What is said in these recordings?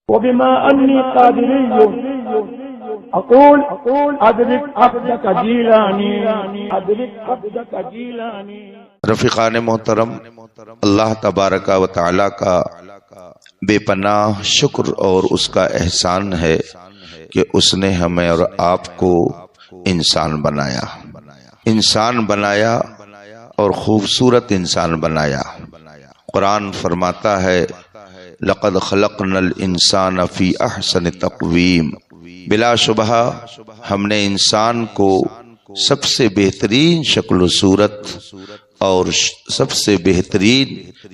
وبما أني قادري أقول أدرك عبدك جيلاني أدرك عبدك جيلاني۔ رفیقان محترم، اللہ تبارک و تعالی کا بے پناہ شکر اور اس کا احسان ہے کہ اس نے ہمیں اور آپ کو انسان بنایا اور خوبصورت انسان بنایا۔ قرآن فرماتا ہے لقد خلقنا الانسان فی احسن تقویم، بلا شبہ ہم نے انسان کو سب سے بہترین شکل و صورت اور سب سے بہترین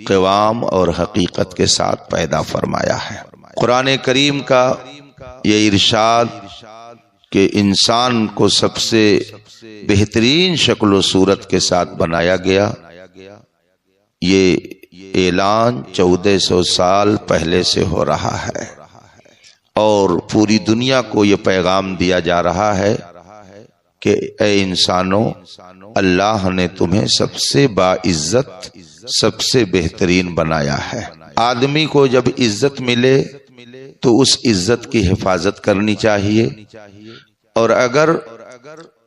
قوام اور حقیقت کے ساتھ پیدا فرمایا ہے۔ قرآن کریم کا یہ ارشاد کہ انسان کو سب سے بہترین شکل و صورت کے ساتھ بنایا گیا، یہ اعلان 1400 سال پہلے سے ہو رہا ہے اور پوری دنیا کو یہ پیغام دیا جا رہا ہے کہ اے انسانوں، اللہ نے تمہیں سب سے باعزت، سب سے بہترین بنایا ہے۔ آدمی کو جب عزت ملے تو اس عزت کی حفاظت کرنی چاہیے، اور اگر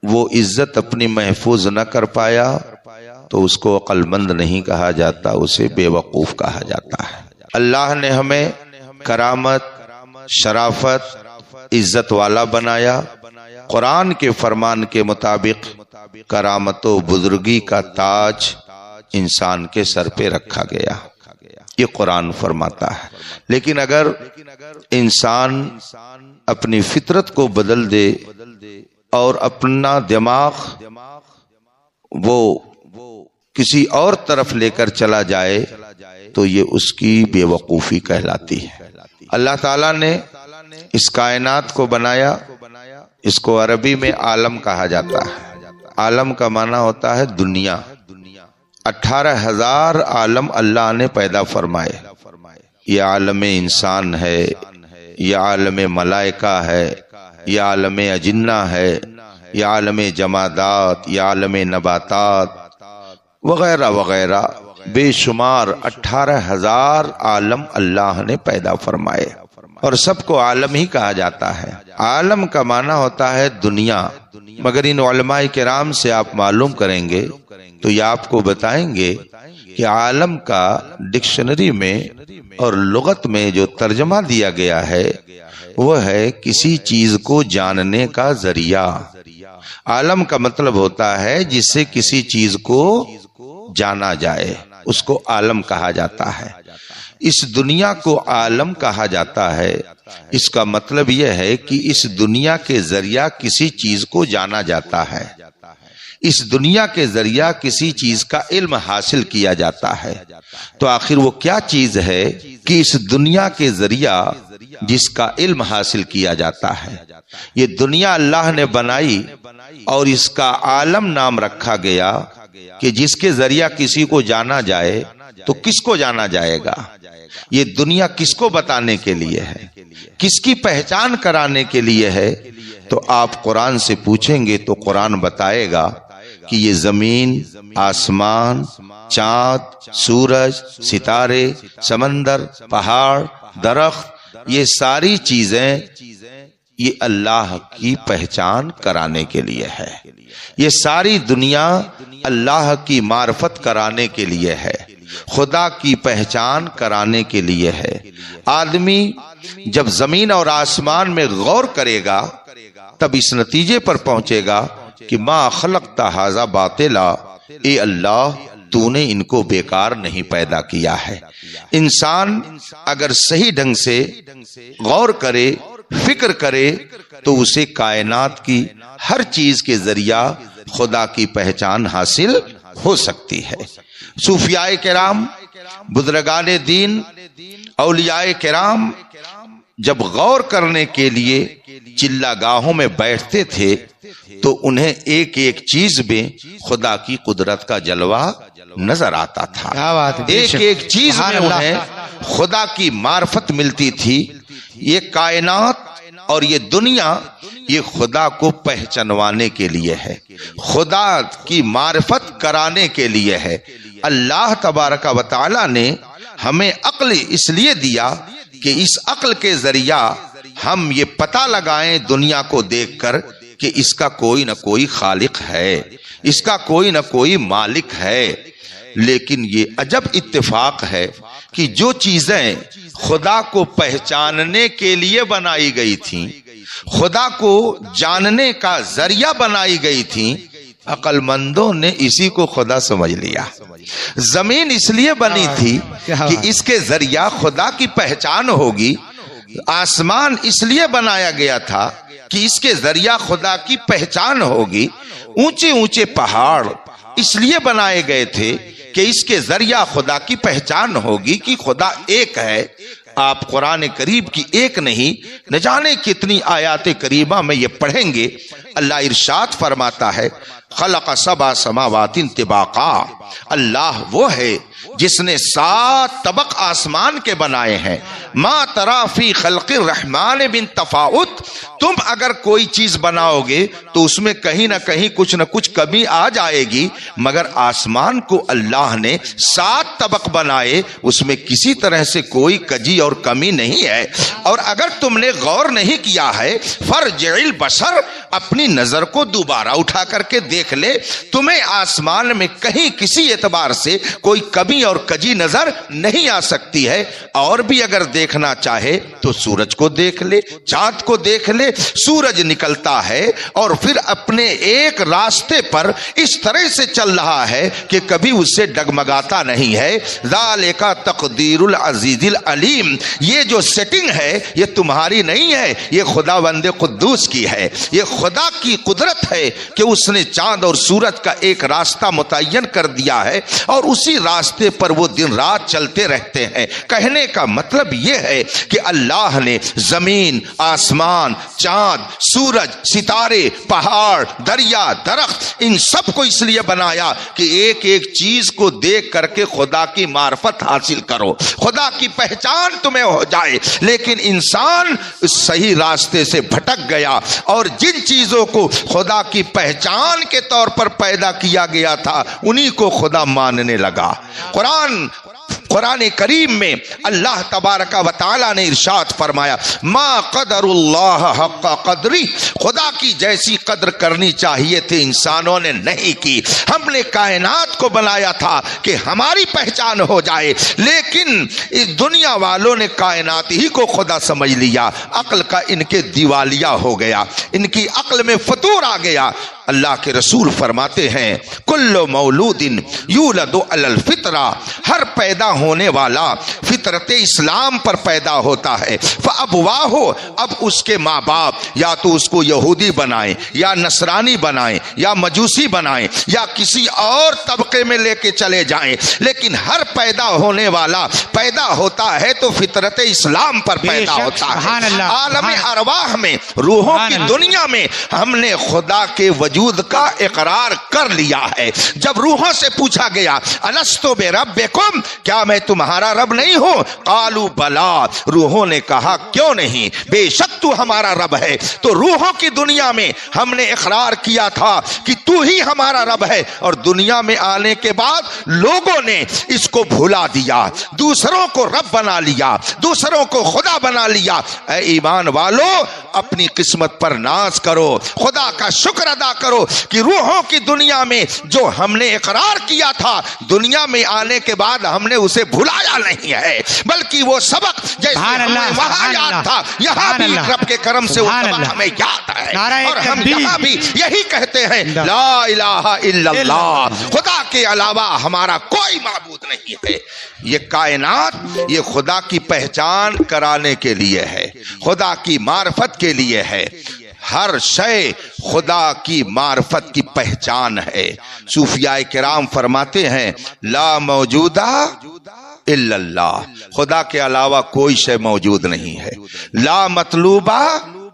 وہ عزت اپنی محفوظ نہ کر پایا تو اس کو عقل مند نہیں کہا جاتا، اسے بے وقوف کہا جاتا ہے۔ اللہ نے ہمیں کرامت، شرافت، عزت والا بنایا۔ قرآن کے فرمان کے مطابق کرامت و بزرگی کا تاج انسان کے سر پہ رکھا گیا، یہ قرآن فرماتا ہے۔ لیکن اگر انسان اپنی فطرت کو بدل دے اور اپنا دماغ وہ کسی اور طرف لے کر چلا جائے تو یہ اس کی بے وقوفی کہلاتی ہے۔ اللہ تعالیٰ نے اس کائنات کو بنایا، اس کو عربی میں عالم کہا جاتا ہے۔ عالم کا معنی ہوتا ہے دنیا۔ 18,000 عالم اللہ نے پیدا فرمائے۔ یہ عالم انسان ہے، یہ عالم ملائکہ ہے، یہ عالم اجنہ ہے، یہ عالم جمادات، یہ عالم نباتات وغیرہ وغیرہ، بے شمار 18,000 عالم اللہ نے پیدا فرمائے، اور سب کو عالم ہی کہا جاتا ہے۔ عالم کا معنی ہوتا ہے دنیا، مگر ان علماء کرام سے آپ معلوم کریں گے تو یہ آپ کو بتائیں گے کہ عالم کا ڈکشنری میں اور لغت میں جو ترجمہ دیا گیا ہے وہ ہے کسی چیز کو جاننے کا ذریعہ۔ عالم کا مطلب ہوتا ہے جس سے کسی چیز کو جانا جائے، اس کو عالم کہا جاتا ہے۔ اس دنیا کو عالم کہا جاتا ہے، اس کا مطلب یہ ہے کہ اس دنیا کے ذریعہ کسی چیز کو جانا جاتا ہے، اس دنیا کے ذریعہ کسی چیز کا علم حاصل کیا جاتا ہے۔ تو آخر وہ کیا چیز ہے کہ اس دنیا کے ذریعہ جس کا علم حاصل کیا جاتا ہے؟ یہ دنیا اللہ نے بنائی اور اس کا عالم نام رکھا گیا کہ جس کے ذریعہ کسی کو جانا جائے تو کس کو جانا جائے گا؟ یہ دنیا کس کو بتانے کے لیے ہے، کس کی پہچان کرانے کے لیے ہے؟ تو آپ قرآن سے پوچھیں گے تو قرآن بتائے گا کہ یہ زمین، آسمان، چاند، سورج، ستارے، سمندر، پہاڑ، درخت، یہ ساری چیزیں یہ اللہ کی پہچان کرانے کے لیے ہے۔ یہ ساری دنیا اللہ کی معرفت کرانے کے لیے ہے، خدا کی پہچان کرانے کے لیے ہے۔ آدمی جب زمین اور آسمان میں غور کرے گا تب اس نتیجے پر پہنچے گا کہ ما خلقت ھذا باطلا، اے اللہ تو نے ان کو بیکار نہیں پیدا کیا ہے۔ انسان اگر صحیح ڈھنگ سے غور کرے، فکر کرے تو اسے کائنات کی ہر چیز کے ذریعہ خدا کی پہچان حاصل ہو سکتی ہے۔ صوفیاء کرام، بزرگان دین، اولیاء کرام جب غور کرنے کے لیے چلا گاہوں میں بیٹھتے تھے تو انہیں ایک ایک چیز میں خدا کی قدرت کا جلوہ نظر آتا تھا، ایک ایک چیز میں انہیں خدا کی معرفت ملتی تھی۔ یہ کائنات اور یہ دنیا یہ خدا کو پہچانوانے کے لیے ہے، خدا کی معرفت کرانے کے لیے ہے۔ اللہ تبارک و تعالی نے ہمیں عقل اس لیے دیا کہ اس عقل کے ذریعہ ہم یہ پتہ لگائیں دنیا کو دیکھ کر کہ اس کا کوئی نہ کوئی خالق ہے، اس کا کوئی نہ کوئی مالک ہے۔ لیکن یہ عجب اتفاق ہے کہ جو چیزیں خدا کو پہچاننے کے لیے بنائی گئی تھیں، خدا کو جاننے کا ذریعہ بنائی گئی تھیں، عقل مندوں نے اسی کو خدا سمجھ لیا۔ زمین اس لیے بنی تھی کہ اس کے ذریعہ خدا کی پہچان ہوگی، آسمان اس لیے بنایا گیا تھا کہ اس کے ذریعہ خدا کی پہچان ہوگی، اونچے اونچے پہاڑ اس لیے بنائے گئے تھے کہ اس کے ذریعہ خدا کی پہچان ہوگی کہ خدا ایک ہے۔ آپ قرآن کریم کی ایک نہیں نہ جانے کتنی آیات کریمہ میں یہ پڑھیں گے، اللہ ارشاد فرماتا ہے خلق سبع سماوات طباقا، اللہ وہ ہے جس نے 7 طبق آسمان کے بنائے ہیں۔ ما ترا فی خلق الرحمن من تفاوت، تم اگر کوئی چیز بناؤ گے تو اس میں کہیں نہ کہیں کچھ نہ کچھ کمی آ جائے گی، مگر آسمان کو اللہ نے 7 طبق بنائے، اس میں کسی طرح سے کوئی کجی اور کمی نہیں ہے۔ اور اگر تم نے غور نہیں کیا ہے، فرجع البصر، اپنی نظر کو دوبارہ اٹھا کر کے دیکھ لے، تمہیں آسمان میں کہیں کسی اعتبار سے کوئی کمی اور کجی نظر نہیں آ سکتی ہے۔ اور بھی اگر دیکھنا چاہے تو سورج کو دیکھ لے، چاند کو دیکھ لے، سورج نکلتا ہے اور پھر اپنے ایک راستے پر اس طرح سے چل رہا ہے کہ کبھی اس سے ڈگمگاتا نہیں ہے۔ ذالک تقدیر العزیز العلیم، یہ جو سیٹنگ ہے یہ تمہاری نہیں ہے، یہ خداوند قدوس کی ہے، یہ خدا کی قدرت ہے کہ اس نے چاند اور سورج کا ایک راستہ متعین کر دیا ہے اور اسی راستے پر وہ دن رات چلتے رہتے ہیں۔ کہنے کا مطلب یہ ہے کہ اللہ نے زمین، آسمان، چاند، سورج، ستارے، پہاڑ، دریا، درخت، ان سب کو اس لیے بنایا کہ ایک ایک چیز کو دیکھ کر کے خدا کی معرفت حاصل کرو، خدا کی پہچان تمہیں ہو جائے۔ لیکن انسان صحیح راستے سے بھٹک گیا اور جن چیزوں کو خدا کی پہچان کے طور پر پیدا کیا گیا تھا انہی کو خدا ماننے لگا۔ قرآن کریم میں اللہ تبارک و تعالی نے ارشاد فرمایا ما قدر اللہ حق قدری، خدا کی جیسی قدر کرنی چاہیے تھی انسانوں نے نہیں کی۔ ہم نے کائنات کو بنایا تھا کہ ہماری پہچان ہو جائے، لیکن اس دنیا والوں نے کائنات ہی کو خدا سمجھ لیا، عقل کا ان کے دیوالیہ ہو گیا، ان کی عقل میں فطور آ گیا۔ اللہ کے رسول فرماتے ہیں کل مولود یولد علی الفطرہ، ہر پیدا ہونے والا فطرت اسلام پر پیدا ہوتا ہے۔ فابواہ، اب اس کے ماں باپ یا تو اس کو یہودی بنائیں یا نصرانی بنائیں یا مجوسی بنائیں یا کسی اور طبقے میں لے کے چلے جائیں، لیکن ہر پیدا ہونے والا پیدا ہوتا ہے تو فطرت اسلام پر پیدا ہوتا ہے۔ عالم ارواح میں، روحوں کی دنیا میں ہم نے خدا کے وجود کا اقرار کر لیا ہے۔ جب روحوں سے پوچھا گیا الستو بربکم، کیا میں تمہارا رب نہیں ہوں؟ قالوا بلا، روحوں نے کہا کیوں نہیں، بے شک تو ہمارا رب ہے۔ تو روحوں کی دنیا میں ہم نے اقرار کیا تھا کہ تو ہی ہمارا رب ہے، اور دنیا میں آنے کے بعد لوگوں نے اس کو بھلا دیا، دوسروں کو رب بنا لیا، دوسروں کو خدا بنا لیا۔ اے ایمان والو، اپنی قسمت پر ناز کرو، خدا کا شکر ادا کرو کہ روحوں کی دنیا میں جو ہم نے اقرار کیا تھا، دنیا میں آنے کے بعد ہم نے اسے بھلایا نہیں ہے، بلکہ وہ سبق جیسے ہمیں وہاں یاد تھا، یہاں بھی رب کے کرم سے وہ سبق ہمیں یاد ہے، اور ہم یہاں بھی یہی کہتے ہیں لا الہ الا اللہ، خدا کے علاوہ ہمارا کوئی معبود نہیں ہے۔ یہ کائنات یہ خدا کی پہچان کرانے کے لیے ہے، خدا کی معرفت کے لیے ہے۔ ہر شے خدا کی معرفت کی پہچان ہے۔ صوفیاء کرام فرماتے ہیں لا موجودہ الا اللہ، خدا کے علاوہ کوئی شے موجود نہیں ہے۔ لا مطلوبہ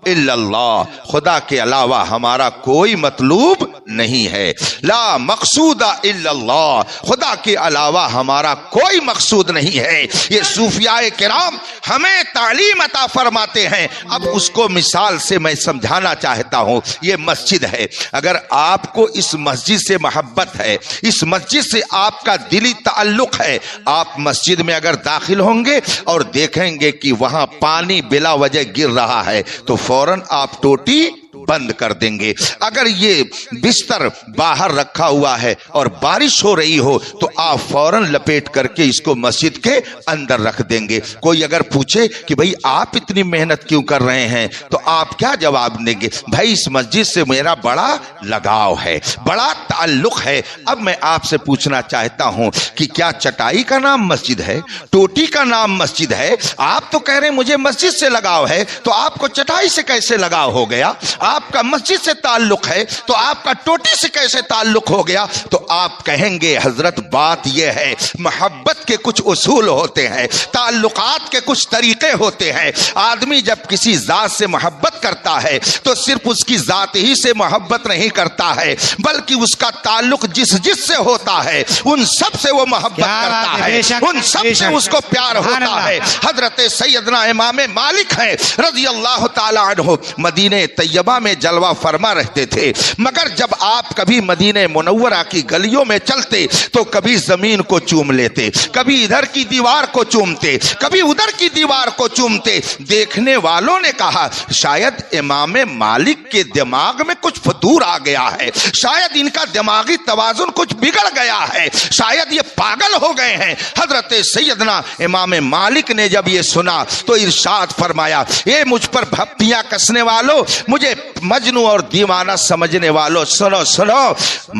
الا اللہ، خدا کے علاوہ ہمارا کوئی مطلوب نہیں ہے۔ لا مقصود الا اللہ، خدا کے علاوہ ہمارا کوئی مقصود نہیں ہے۔ یہ صوفیاء کرام ہمیں تعلیم عطا فرماتے ہیں۔ اب اس کو مثال سے میں سمجھانا چاہتا ہوں۔ یہ مسجد ہے، اگر آپ کو اس مسجد سے محبت ہے، اس مسجد سے آپ کا دلی تعلق ہے، آپ مسجد میں اگر داخل ہوں گے اور دیکھیں گے کہ وہاں پانی بلا وجہ گر رہا ہے تو فوراً آپ ٹوٹی بند کر دیں گے۔ اگر یہ بستر باہر رکھا ہوا ہے اور بارش ہو رہی ہو تو آپ فوراً لپیٹ کر کے اس کو مسجد کے اندر رکھ دیں گے۔ کوئی اگر پوچھے کہ بھئی آپ اتنی محنت کیوں کر رہے ہیں تو آپ کیا جواب دیں گے؟ بھائی اس مسجد سے میرا بڑا لگاؤ ہے، بڑا تعلق ہے۔ اب میں آپ سے پوچھنا چاہتا ہوں کہ کیا چٹائی کا نام مسجد ہے؟ ٹوٹی کا نام مسجد ہے؟ آپ تو کہہ رہے ہیں مجھے مسجد سے لگاؤ ہے، تو آپ کو چٹائی سے کیسے لگاؤ ہو گیا؟ آپ کا مسجد سے تعلق ہے تو آپ کا ٹوٹی سے کیسے تعلق ہو گیا؟ تو آپ کہیں گے حضرت بات یہ ہے، محبت کے کچھ اصول ہوتے ہیں، تعلقات کے کچھ طریقے ہوتے ہیں۔ آدمی جب کسی ذات سے محبت کرتا ہے تو صرف اس کی ذات ہی سے محبت نہیں کرتا ہے، بلکہ اس کا تعلق جس سے ہوتا ہے ان سب سے وہ محبت کرتا ہے، ان سب سے اس کو پیار ہوتا ہے۔ حضرت سیدنا امام مالک ہیں رضی اللہ تعالی عنہ، مدینہ طیبہ میں جلوہ فرما رہتے تھے، مگر جب آپ کبھی مدینہ منورہ کی گلیوں میں چلتے تو کبھی زمین کو چوم لیتے، کبھی ادھر کی دیوار کو چومتے، کبھی ادھر کی دیوار کو چومتے۔ دیکھنے والوں نے کہا شاید امام مالک کے دماغ میں کچھ فتور آ گیا ہے، شاید ان کا دماغی توازن کچھ بگڑ گیا ہے، شاید یہ پاگل ہو گئے ہیں۔ حضرت سیدنا امام مالک نے جب یہ سنا تو ارشاد فرمایا، اے مجھ پر بھپتیاں کسنے والوں، مجھے مجنوں اور دیوانہ سمجھنے والوں، سنو سنو،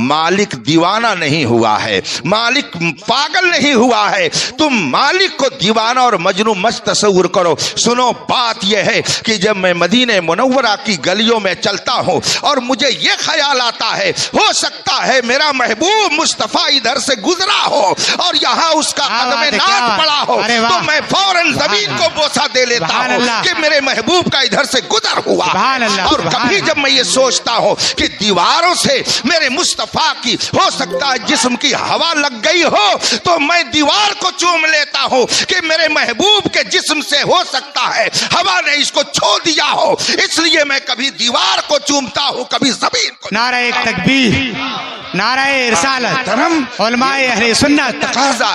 مالک دیوانہ نہیں ہوا ہے، مالک پاگل نہیں ہوا ہے، تم مالک کو دیوانہ اور مجنوں مت تصور کرو۔ سنو بات یہ ہے کہ جب میں مدینہ منورہ کی گلیوں میں چلتا ہوں اور مجھے یہ خیال آتا ہے ہو سکتا ہے میرا محبوب مصطفیٰ ادھر سے گزرا ہو اور یہاں اس کا قدم ناز پڑا ہو تو میں فوراً زمین کو بوسہ دے لیتا ہوں کہ میرے محبوب کا ادھر سے گزر ہوا۔ اور کبھی جب میں یہ سوچتا ہوں کہ دیواروں سے میرے مصطفیٰ کی ہو سکتا ہے جسم کی ہوا لگ گئی ہو تو میں دیوار کو چوم لیتا ہوں کہ میرے محبوب کے جسم سے ہو سکتا ہے ہوا نے اس کو چھو دیا ہو، اس لیے میں کبھی دیوار کو چومتا ہوں کبھی زمین کو۔ نعرہ تکبیر، نعرہ رسالت، علماء اہل سنت،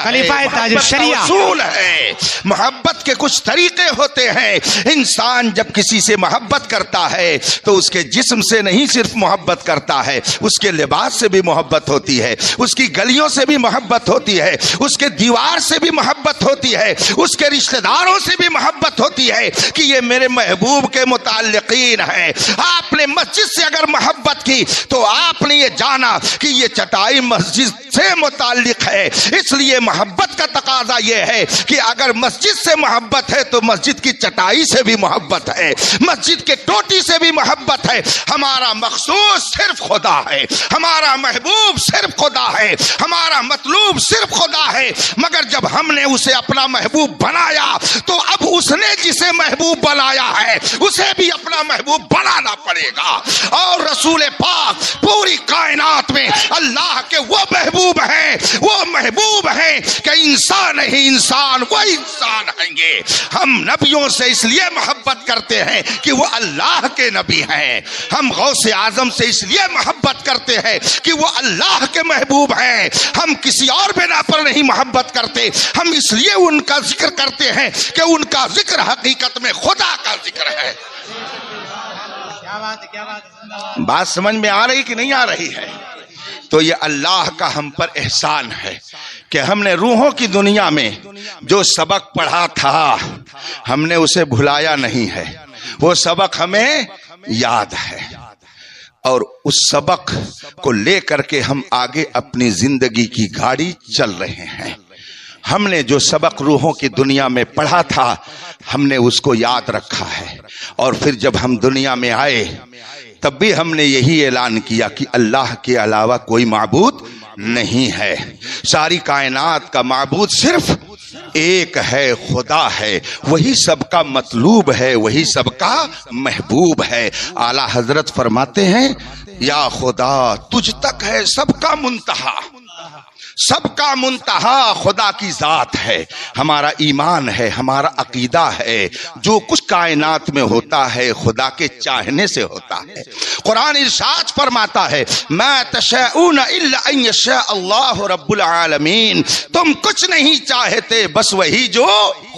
خلیفہ تاج الشریعہ۔ اصول ہے، محبت کے کچھ طریقے ہوتے ہیں۔ انسان جب کسی سے محبت کرتا ہے تو اس کے جسم سے نہیں صرف محبت کرتا ہے، اس کے لباس سے بھی محبت ہوتی ہے، اس کی گلیوں سے بھی محبت ہوتی ہے، اس کے دیوار سے بھی محبت ہوتی ہے، اس کے رشتہ داروں سے بھی محبت ہوتی ہے کہ یہ میرے محبوب کے متعلقین ہیں۔ آپ نے مسجد سے اگر محبت کی تو آپ نے یہ جانا کہ یہ چٹائی مسجد سے متعلق ہے، اس لیے محبت کا تقاضا یہ ہے کہ اگر مسجد سے محبت ہے تو مسجد کی چٹائی سے بھی محبت ہے، مسجد کے ٹوٹی سے بھی محبت ہے۔ ہمارا مقصود صرف خدا ہے، ہمارا محبوب صرف خدا ہے، ہمارا مطلوب صرف خدا ہے، مگر جب ہم نے اسے اپنا محبوب بنایا تو اب اس نے جسے محبوب بنایا ہے اسے بھی اپنا محبوب بنانا پڑے گا۔ اور رسول پاک پوری کائنات میں اللہ کے وہ محبوب ہیں کہ انسان ہی انسان وہ انسان ہیں گے۔ ہم نبیوں سے اس لیے محبت کرتے ہیں کہ وہ اللہ کے نبی ہیں، ہم غوث اعظم سے اس لیے محبت کرتے ہیں کہ وہ اللہ کے محبوب ہیں، ہم کسی اور بنا پر نہیں محبت کرتے، ہم اس لیے ان کا ذکر کرتے ہیں کہ ان کا ذکر حقیقت میں خدا کا ذکر ہے۔ بات سمجھ میں آ رہی کہ نہیں آ رہی ہے؟ تو یہ اللہ کا ہم پر احسان ہے کہ ہم نے روحوں کی دنیا میں جو سبق پڑھا تھا ہم نے اسے بھلایا نہیں ہے، وہ سبق ہمیں یاد ہے اور اس سبق کو لے کر کے ہم آگے اپنی زندگی کی گاڑی چل رہے ہیں۔ ہم نے جو سبق روحوں کی دنیا میں پڑھا تھا ہم نے اس کو یاد رکھا ہے، اور پھر جب ہم دنیا میں آئے تب بھی ہم نے یہی اعلان کیا کہ اللہ کے علاوہ کوئی معبود نہیں ہے، ساری کائنات کا معبود صرف ایک ہے، خدا ہے، وہی سب کا مطلوب ہے، وہی سب کا محبوب ہے۔ اعلیٰ حضرت فرماتے ہیں یا خدا تجھ تک ہے سب کا منتہا، سب کا منتہا خدا کی ذات ہے. ہمارا ایمان ہے، ہمارا عقیدہ ہے، جو کچھ کائنات میں ہوتا ہے خدا کے چاہنے سے ہوتا ہے. قرآن ارشاد فرماتا ہے ما تشاءون الا ان یشاء اللہ رب العالمین، تم کچھ نہیں چاہتے بس وہی جو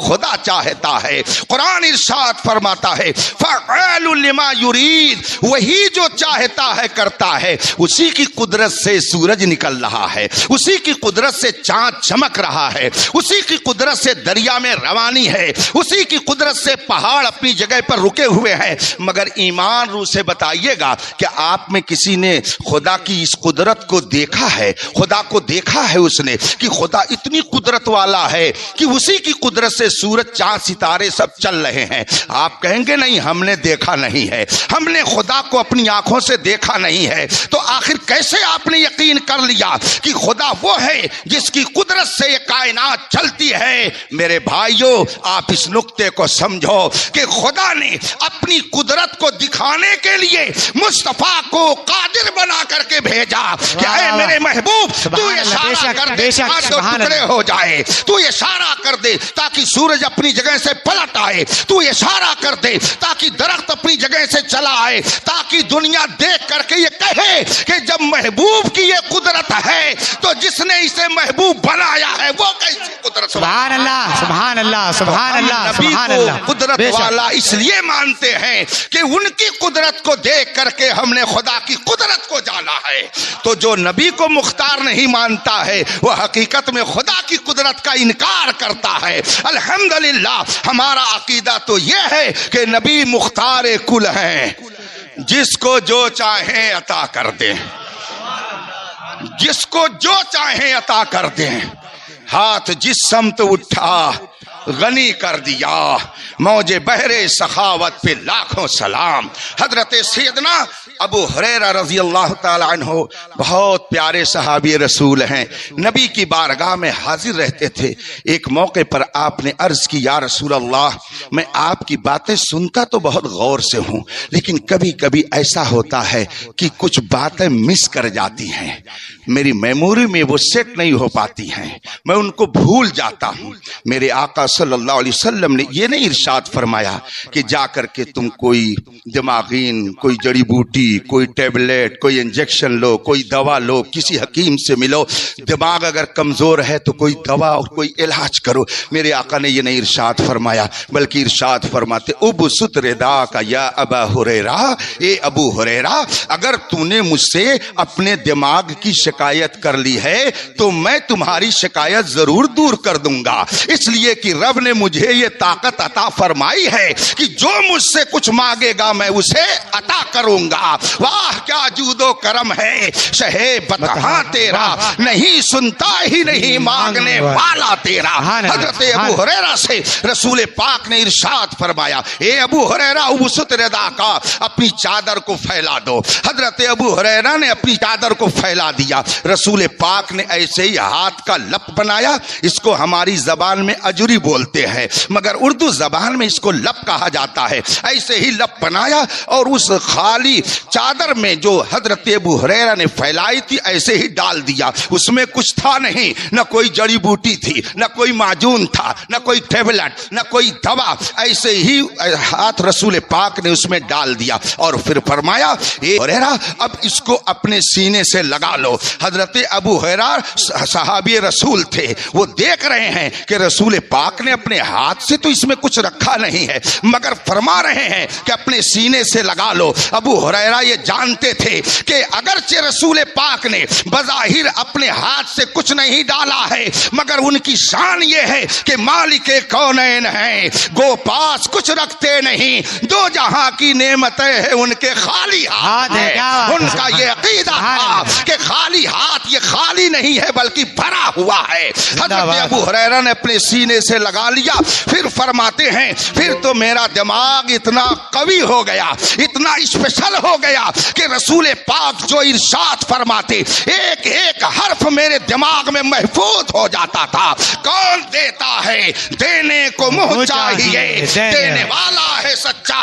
خدا چاہتا ہے. قرآن ارشاد فرماتا ہے فعال لما یرید، وہی جو چاہتا ہے کرتا ہے. اسی کی قدرت سے سورج نکل رہا ہے، اسی کی قدرت سے چاند چمک رہا ہے، اسی کی قدرت سے دریا میں روانی ہے، اسی کی قدرت سے پہاڑ اپنی جگہ پر رکے ہوئے ہیں. مگر ایمان روح سے بتائیے گا کہ آپ میں کسی نے خدا کی اس قدرت کو دیکھا ہے؟ خدا کو دیکھا ہے اس نے کہ خدا اتنی قدرت والا ہے کہ اسی کی قدرت سے سورج چاند ستارے سب چل رہے ہیں. آپ کہیں گے نہیں ہم نے دیکھا نہیں ہے، ہم نے خدا کو اپنی آنکھوں سے دیکھا نہیں ہے. تو آخر کیسے آپ نے یقین کر لیا کہ خدا وہ ہے جس کی قدرت سے یہ کائنات چلتی ہے؟ میرے بھائیوں آپ اس نقطے کو سمجھو کہ خدا نے اپنی قدرت کو دکھانے کے لیے مصطفیٰ کو قادر بنا کر کے بھیجا کہ اے میرے محبوب تو اشارہ کر دے تو ٹکڑے ہو جائے، تو اشارہ کر دے تاکہ سورج اپنی جگہ سے پلٹ آئے، تو اشارہ کر دے تاکہ درخت اپنی جگہ سے چلا آئے، تاکہ دنیا دیکھ کر کے یہ کہے کہ جب محبوب کی یہ قدرت ہے تو جس نے اسے محبوب بنایا ہے وہ کیسی قدرت. سبحان اللہ سبحان اللہ سبحان اللہ سبحان اللہ. قدرت والا اس لیے مانتے ہیں کہ ان کی قدرت کو دیکھ کر کے ہم نے خدا کی قدرت کو جانا ہے. تو جو نبی کو مختار نہیں مانتا ہے وہ حقیقت میں خدا کی قدرت کا انکار کرتا ہے. الحمدللہ ہمارا عقیدہ تو یہ ہے کہ نبی مختار کل ہیں، جس کو جو چاہیں عطا کر دیں، جس کو جو چاہیں عطا کر دیں. ہاتھ جس سمت اٹھا غنی کر دیا، موج بحر سخاوت پہ لاکھوں سلام. حضرت سیدنا ابو ہریرہ رضی اللہ تعالی عنہ بہت پیارے صحابی رسول ہیں، نبی کی بارگاہ میں حاضر رہتے تھے. ایک موقع پر آپ نے عرض کی یا رسول اللہ میں آپ کی باتیں سنتا تو بہت غور سے ہوں، لیکن کبھی کبھی ایسا ہوتا ہے کہ کچھ باتیں مس کر جاتی ہیں، میری میموری میں وہ سیٹ نہیں ہو پاتی ہیں، میں ان کو بھول جاتا ہوں. میرے آقا صلی اللہ علیہ وسلم نے یہ نہیں ارشاد فرمایا کہ جا کر کے تم کوئی دماغین، کوئی جڑی بوٹی، کوئی ٹیبلیٹ، کوئی انجیکشن لو، کوئی دوا لو، کسی حکیم سے ملو، دماغ اگر کمزور ہے تو کوئی دوا اور کوئی علاج کرو. میرے آقا نے یہ نہیں ارشاد فرمایا، بلکہ ارشاد فرماتے ابسط رداک یا ابا ہریرہ، اے ابو ہریرہ اگر تو نے مجھ سے اپنے دماغ کی شکایت کر لی ہے تو میں تمہاری شکایت ضرور دور کر دوں گا، اس لیے کہ رب نے مجھے یہ طاقت عطا فرمائی ہے کہ جو مجھ سے کچھ مانگے گا میں اسے عطا کروں گا. واہ کیا جود و کرم ہے شہ بتہاں تیرا، نہیں سنتا ہی نہیں مانگنے والا تیرا. حضرت ابو ہریرہ سے رسول پاک نے ارشاد فرمایا اے ابو ہریرہ ابسط رداک، اپنی چادر کو پھیلا دو. حضرت ابو ہریرہ نے اپنی چادر کو پھیلا دیا. رسول پاک نے ایسے ہی ہاتھ کا لپ بنایا، اس کو ہماری زبان میں اجری بولتے ہیں مگر اردو زبان میں اس کو لپ کہا جاتا ہے. ایسے ہی لپ بنایا اور اس خالی چادر میں جو حضرت ابو ہریرہ نے پھیلائی تھی ایسے ہی ڈال دیا. اس میں کچھ تھا نہیں، نہ کوئی جڑی بوٹی تھی، نہ کوئی معجون تھا، نہ کوئی ٹیبلٹ، نہ کوئی دوا. ایسے ہی ہاتھ رسول پاک نے اس میں ڈال دیا اور پھر فرمایا اے ہریرہ اب اس کو اپنے سینے سے لگا لو. حضرت ابو ہریرہ صحابی رسول تھے، وہ دیکھ رہے ہیں کہ رسول پاک نے اپنے ہاتھ سے تو اس میں کچھ رکھا نہیں ہے مگر فرما رہے ہیں کہ اپنے سینے سے لگا لو. ابو ہریرہ یہ جانتے تھے کہ اگرچہ رسول پاک نے بظاہر اپنے ہاتھ سے کچھ نہیں ڈالا ہے مگر ان کی شان یہ ہے کہ مالک کونین ہیں، گو پاس کچھ رکھتے نہیں، دو جہاں کی نعمتیں ہیں ان کے خالی ہاتھ ہیں. ان کا یہ عقیدہ تھا کہ خالی ہاتھ یہ خالی نہیں ہے بلکہ بھرا ہوا ہے. حضرت ابو ہریرہ نے اپنے سینے سے لگا لیا. پھر فرماتے ہیں پھر تو میرا دماغ اتنا قوی ہو گیا، اتنا اسپیشل ہو گیا کہ رسول پاک جو ارشاد فرماتے ایک ایک حرف میرے دماغ میں محفوظ ہو جاتا تھا. کون دیتا ہے دینے کو منہ چاہیے، دینے والا ہے سچا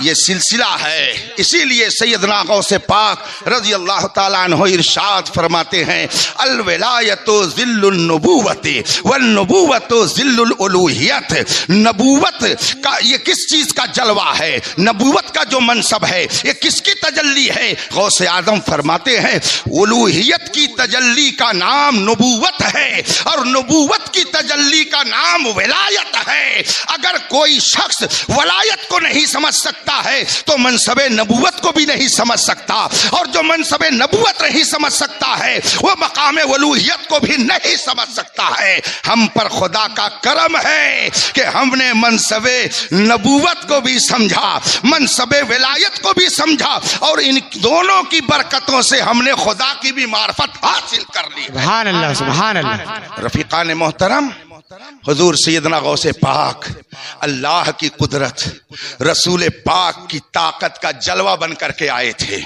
یہ سلسلہ ہے. اسی لیے سیدنا غوث پاک رضی اللہ تعالیٰ عنہ ارشاد فرماتے ہیں الولایت ذل النبوت والنبوت ذل الالوہیت. نبوت کا یہ کس چیز کا جلوہ ہے؟ نبوت کا جو منصب ہے یہ کس کی تجلی ہے؟ غوث اعظم فرماتے ہیں الوہیت کی تجلی کا نام نبوت ہے اور نبوت کی تجلی کا نام ولایت ہے. اگر کوئی شخص ولایت کو نہیں سمجھ سکتا ہے تو منصب نبوت کو بھی نہیں سمجھ سکتا، اور جو منصب نبوت نہیں سمجھ سکتا ہے وہ مقام الوہیت کو بھی نہیں سمجھ سکتا ہے. ہم پر خدا کا کرم ہے کہ ہم نے منصب نبوت کو بھی سمجھا، منصب ولایت کو بھی سمجھا، اور ان دونوں کی برکتوں سے ہم نے خدا کی بھی معرفت حاصل کر لی. سبحان اللہ سبحان اللہ. رفیقان محترم، حضور سیدنا غوث پاک اللہ کی قدرت، رسول پاک کی طاقت کا جلوہ بن کر کے آئے تھے.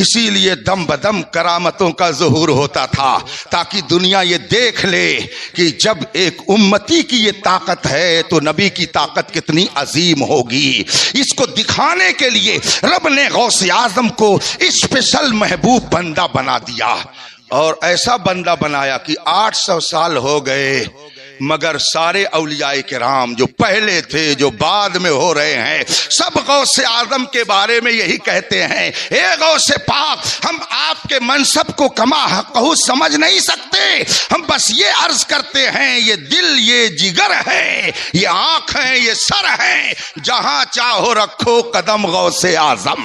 اسی لیے دم بدم کرامتوں کا ظہور ہوتا تھا تاکہ دنیا یہ دیکھ لے کہ جب ایک امتی کی یہ طاقت ہے تو نبی کی طاقت کتنی عظیم ہوگی. اس کو دکھانے کے لیے رب نے غوث اعظم کو اسپیشل محبوب بندہ بنا دیا، اور ایسا بندہ بنایا کہ 800 سال ہو گئے مگر سارے اولیاء کرام جو پہلے تھے جو بعد میں ہو رہے ہیں سب غوث اعظم کے بارے میں یہی کہتے ہیں اے غوث پاک ہم آپ کے منصب کو کما حقہ سمجھ نہیں سکتے، ہم بس یہ عرض کرتے ہیں یہ دل یہ جگر ہے، یہ آنکھ ہے، یہ سر ہے، جہاں چاہو رکھو قدم غوث اعظم.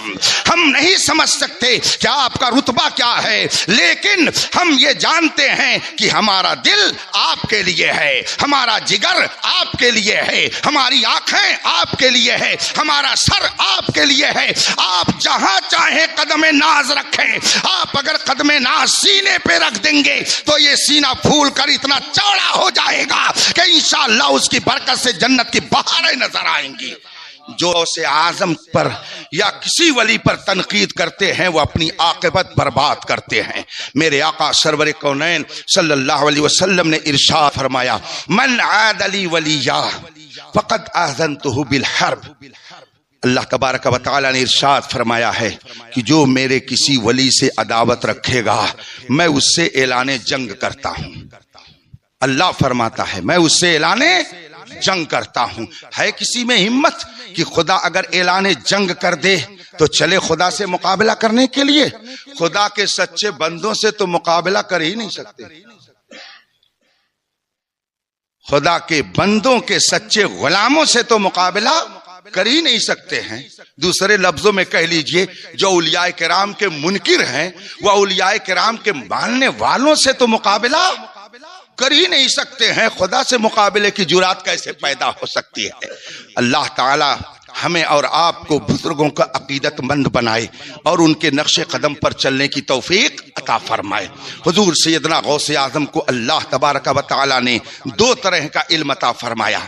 ہم نہیں سمجھ سکتے کہ آپ کا رتبہ کیا ہے، لیکن ہم یہ جانتے ہیں کہ ہمارا دل آپ کے لیے ہے، ہمارا جگر آپ کے لیے ہے، ہماری آنکھیں آپ کے لیے ہے، ہمارا سر آپ کے لیے ہے. آپ جہاں چاہیں قدم ناز رکھیں، آپ اگر قدم ناز سینے پہ رکھ دیں گے تو یہ سینہ پھول کر اتنا چوڑا ہو جائے گا کہ انشاءاللہ اس کی برکت سے جنت کی بہاریں نظر آئیں گی. جو غوث اعظم پر یا کسی ولی پر تنقید کرتے ہیں وہ اپنی عاقبت برباد کرتے ہیں. میرے آقا سرور کونین صلی اللہ علیہ وسلم نے ارشاد فرمایا من عاد لی ولیہ فقد آذنتہ بالحرب. اللہ تبارک و تعالی نے ارشاد فرمایا ہے کہ جو میرے کسی ولی سے عداوت رکھے گا میں اس سے اعلان جنگ کرتا ہوں. اللہ فرماتا ہے میں اس سے اعلان جنگ کرتا ہوں. ہے کسی میں ہمت کہ خدا اگر اعلان جنگ کر دے تو چلے خدا سے مقابلہ کرنے کے لیے؟ خدا کے سچے بندوں سے تو مقابلہ کر ہی نہیں سکتے. خدا کے بندوں کے سچے غلاموں سے تو مقابلہ کر ہی نہیں سکتے ہیں. دوسرے لفظوں میں کہہ لیجئے جو اولیاء کرام کے منکر ہیں وہ اولیاء کرام کے ماننے والوں سے تو مقابلہ کر ہی نہیں سکتے ہیں. خدا سے مقابلے کی جرات کیسے پیدا ہو سکتی ہے؟ اللہ تعالی ہمیں اور آپ کو بزرگوں کا عقیدت مند بنائے اور ان کے نقش قدم پر چلنے کی توفیق عطا فرمائے. حضور سیدنا غوث اعظم کو اللہ تبارک و تعالی نے دو طرح کا علم عطا فرمایا،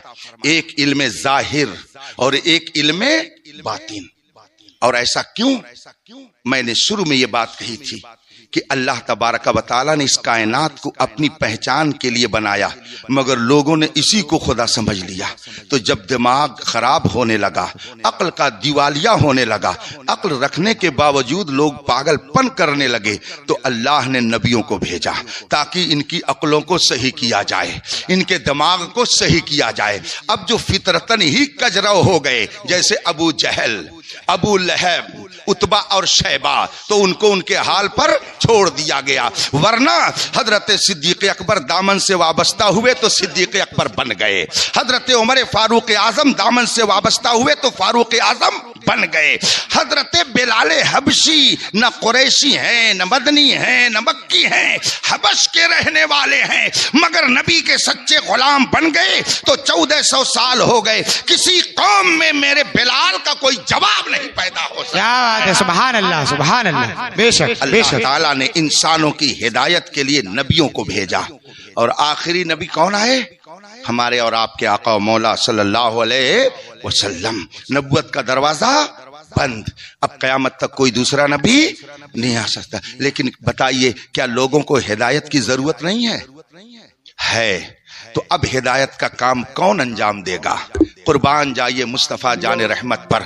ایک علم ظاہر اور ایک علم باطن. اور ایسا کیوں؟ میں نے شروع میں یہ بات کہی تھی کہ اللہ تبارک و تعالی نے اس کائنات کو اپنی پہچان کے لیے بنایا مگر لوگوں نے اسی کو خدا سمجھ لیا. تو جب دماغ خراب ہونے لگا، عقل کا دیوالیہ ہونے لگا، عقل رکھنے کے باوجود لوگ پاگل پن کرنے لگے تو اللہ نے نبیوں کو بھیجا تاکہ ان کی عقلوں کو صحیح کیا جائے، ان کے دماغ کو صحیح کیا جائے. اب جو فطرتن ہی کجرو ہو گئے جیسے ابو جہل، ابو لہب، عتبہ اور شیبہ، تو ان کو ان کے حال پر چھوڑ دیا گیا. ورنہ حضرت صدیق اکبر دامن سے وابستہ ہوئے تو صدیق اکبر بن گئے، حضرت عمر فاروق اعظم دامن سے وابستہ ہوئے تو فاروق اعظم بن گئے. حضرت بلال حبشی نہ قریشی ہیں، نہ مدنی ہیں، نہ مکی ہیں، حبش کے رہنے والے ہیں مگر نبی کے سچے غلام بن گئے تو 1400 سال ہو گئے کسی قوم میں میرے بلال کا کوئی جواب نہیں پیدا ہو سکتا. کیا بات ہے، سبحان اللہ سبحان اللہ. بے شک بے شک اللہ تعالیٰ نے انسانوں کی ہدایت کے لیے نبیوں کو بھیجا، اور آخری نبی کون آئے؟ ہمارے اور آپ کے آقا و مولا صلی اللہ علیہ وسلم. نبوت کا دروازہ بند، اب قیامت تک کوئی دوسرا نبی نہیں آ سکتا. لیکن بتائیے کیا لوگوں کو ہدایت کی ضرورت نہیں ہے؟ تو اب ہدایت کا کام کون انجام دے گا؟ قربان جائیے مصطفیٰ جان رحمت پر،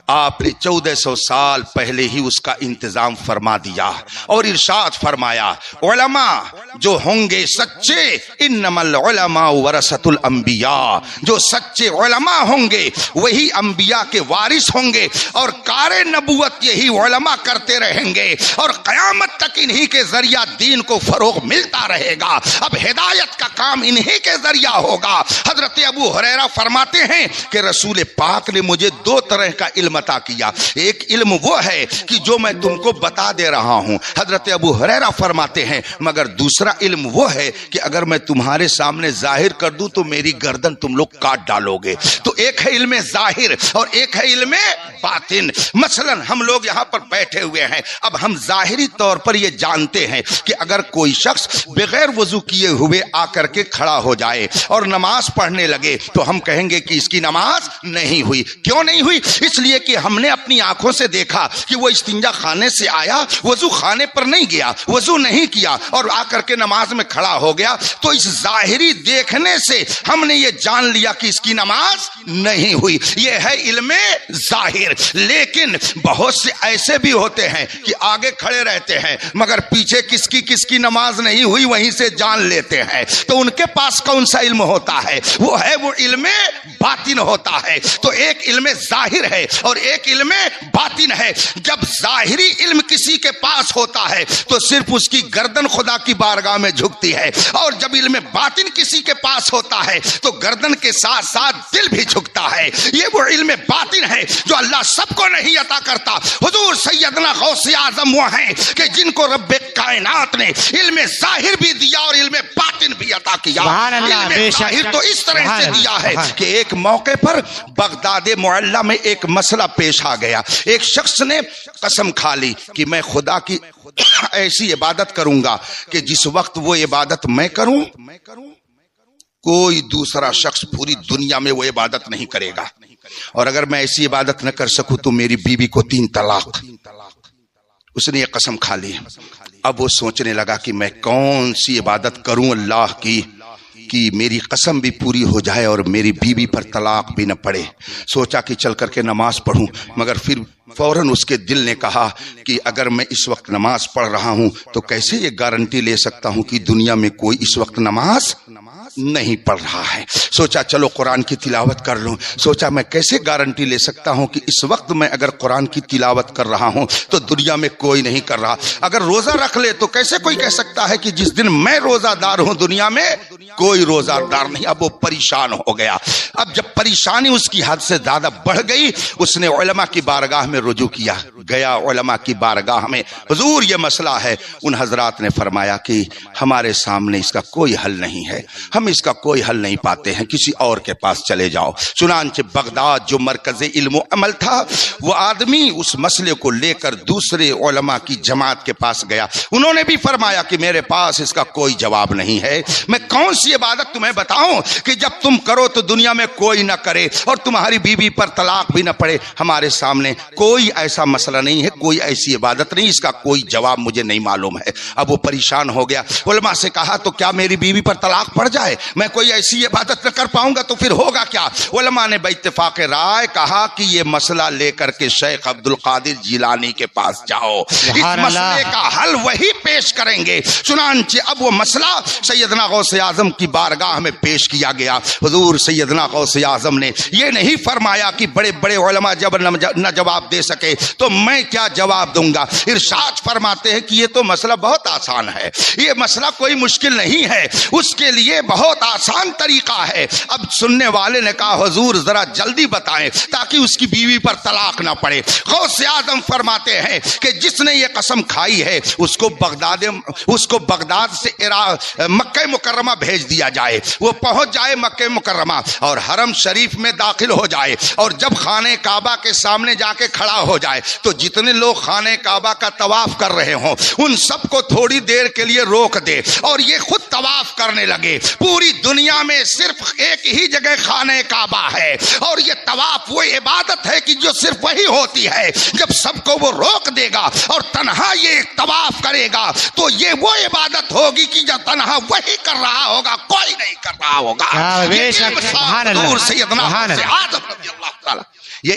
آپ نے 1400 سال پہلے ہی اس کا انتظام فرما دیا اور ارشاد فرمایا علماء جو ہوں گے سچے، انما العلماء ورثۃ الانبیاء، جو سچے علماء ہوں گے وہی انبیاء کے وارث ہوں گے، اور کار نبوت یہی علماء کرتے رہیں گے، اور قیامت تک انہی کے ذریعہ دین کو فروغ ملتا رہے گا۔ اب ہدایت کا کام انہی کے ذریعہ ہوگا۔ حضرت ابو ہریرہ فرماتے ہیں کہ رسول پاک نے مجھے 2 طرح کا علم عطا کیا، ایک علم وہ ہے کہ جو میں تم کو بتا دے رہا ہوں، حضرت ابو ہریرہ فرماتے ہیں، مگر دوسرا علم وہ ہے کہ اگر میں تمہارے سامنے ظاہر کر دوں تو میری گردن تم لوگ کاٹ ڈالو گے۔ تو ایک ہے علم ظاہر اور ایک ہے علم باطن۔ مثلا ہم لوگ یہاں پر بیٹھے ہوئے ہیں، اب ہم ظاہری طور پر یہ جانتے ہیں کہ اگر کوئی شخص بغیر وضو کیے ہوئے آ کر کے کھڑا ہو جائے اور نماز پڑھنے لگے تو ہم کہیں گے کہ اس کی نماز نہیں ہوئی۔ کیوں نہیں ہوئی؟ اس لیے کہ ہم نے اپنی آنکھوں سے دیکھا کہ وہ استنجا خانے سے آیا، وضو خانے پر نہیں گیا، وضو نہیں کیا اور آ کر کے نماز میں کھڑا ہو گیا۔ تو اس ظاہری دیکھنے سے ہم نے یہ جان لیا کہ اس کی نماز نہیں ہوئی۔ یہ ہے علم ظاہر۔ لیکن بہت سے ایسے بھی ہوتے ہیں کہ آگے کھڑے رہتے ہیں مگر پیچھے کس کی نماز نہیں ہوئی وہیں سے جان لیتے ہیں۔ تو ان کے پاس کون سا علم ہوتا ہے؟ وہ علم باطن ہوتا ہے۔ تو ایک علم ظاہر ہے اور ایک علم باطن ہے۔ جب ظاہری علم کسی کے پاس ہوتا ہے تو صرف اس کی گردن خدا کی بارگاہ میں جھکتی ہے، اور جب علم باطن کسی کے پاس ہوتا ہے تو گردن کے ساتھ ساتھ دل بھی جھکتا ہے۔ یہ وہ علم باطن ہے جو اللہ سب کو نہیں عطا کرتا۔ حضور سیدنا غوث اعظم وہ ہیں کہ جن کو رب کائنات نے علم ظاہر بھی دیا اور علم باطن بھی عطا کیا۔ علم ظاہر تو اس طرح سے دیا ہے کہ ایک موقع پر بغداد معلی میں ایک مسئلہ پیش آ گیا۔ ایک شخص نے قسم کھا لی کہ میں خدا کی ایسی عبادت کروں گا کہ جس وقت وہ عبادت میں کروں کوئی دوسرا شخص پوری دنیا میں وہ عبادت نہیں کرے گا، اور اگر میں ایسی عبادت نہ کر سکوں تو میری بیوی کو 3 طلاق۔ اس نے یہ قسم کھا لی۔ اب وہ سوچنے لگا کہ میں کون سی عبادت کروں اللہ کی کہ میری قسم بھی پوری ہو جائے اور میری بیوی پر طلاق بھی نہ پڑے۔ سوچا کہ چل کر کے نماز پڑھوں، مگر پھر فوراً اس کے دل نے کہا کہ اگر میں اس وقت نماز پڑھ رہا ہوں تو کیسے یہ گارنٹی لے سکتا ہوں کہ دنیا میں کوئی اس وقت نماز نہیں پڑھ رہا ہے۔ سوچا چلو قرآن کی تلاوت کر لوں۔ سوچا میں کیسے گارنٹی لے سکتا ہوں کہ اس وقت میں اگر قرآن کی تلاوت کر رہا ہوں تو دنیا میں کوئی نہیں کر رہا۔ اگر روزہ رکھ لے تو کیسے کوئی کہہ سکتا ہے کہ جس دن میں روزہ دار ہوں دنیا میں کوئی روزہ دار نہیں۔ اب وہ پریشان ہو گیا۔ اب جب پریشانی اس کی حد سے زیادہ بڑھ گئی اس نے علماء کی بارگاہ میں رجوع کیا۔ گیا علماء کی بارگاہ میں، حضور یہ مسئلہ ہے۔ ان حضرات نے فرمایا کہ ہمارے سامنے اس کا کوئی حل نہیں ہے، ہم اس کا کوئی حل نہیں پاتے ہیں، کسی اور کے پاس چلے جاؤ۔ چنانچہ بغداد جو مرکز علم و عمل تھا وہ آدمی اس مسئلے کو لے کر دوسرے علماء کی جماعت کے پاس گیا۔ انہوں نے بھی فرمایا کہ میرے پاس اس کا کوئی جواب نہیں ہے۔ میں کون سی عبادت تمہیں بتاؤں کہ جب تم کرو تو دنیا میں کوئی نہ کرے اور تمہاری بیوی پر طلاق بھی نہ پڑے؟ ہمارے سامنے کوئی ایسا مسئلہ نہیں ہے، کوئی ایسی عبادت نہیں، اس کا کوئی جواب مجھے نہیں معلوم ہے۔ اب وہ پریشان ہو گیا۔ علماء سے کہا تو کیا میری بیوی پر طلاق پڑ جائے؟ میں کوئی ایسی عبادت نہ کر پاؤں گا تو پھر ہوگا کیا؟ علماء نے باتفاق رائے کہا کہ یہ مسئلہ لے کر کے شیخ عبد القادر جیلانی کے پاس جاؤ، اس مسئلے کا حل وہی پیش کریں گے۔ چنانچہ اب وہ مسئلہ سیدنا غوث اعظم کی بارگاہ میں پیش کیا گیا۔ حضور سیدنا غوث اعظم نے یہ نہیں فرمایا کہ بڑے بڑے علماء جب نہ جواب دے سکے تو میں کیا جواب دوں گا۔ ارشاد فرماتے ہیں کہ یہ تو مسئلہ بہت آسان ہے، یہ مسئلہ کوئی مشکل نہیں ہے، اس کے لیے بہت آسان طریقہ ہے۔ اب سننے والے نے کہا حضور ذرا جلدی بتائیں تاکہ اس کی بیوی پر طلاق نہ پڑے۔ غوث اعظم فرماتے ہیں کہ جس نے یہ قسم کھائی ہے اس کو بغداد سے مکہ مکرمہ بھیج دیا جائے، وہ پہنچ جائے مکہ مکرمہ اور حرم شریف میں داخل ہو جائے، اور جب خانہ کعبہ کے سامنے جا کے کھڑا فضا ہو جائے تو جتنے لوگ خانہ کعبہ کا طواف کر رہے ہوں ان سب کو تھوڑی دیر کے لیے روک دے اور یہ خود طواف کرنے لگے. پوری دنیا میں صرف ایک ہی جگہ خانہ کعبہ ہے اور یہ طواف وہ عبادت ہے کہ جو صرف وہی ہوتی ہے. جب سب کو وہ روک دے گا اور تنہا یہ طواف کرے گا تو یہ وہ عبادت ہوگی کہ جب تنہا وہی کر رہا ہوگا, کوئی نہیں کر رہا ہوگا. یہ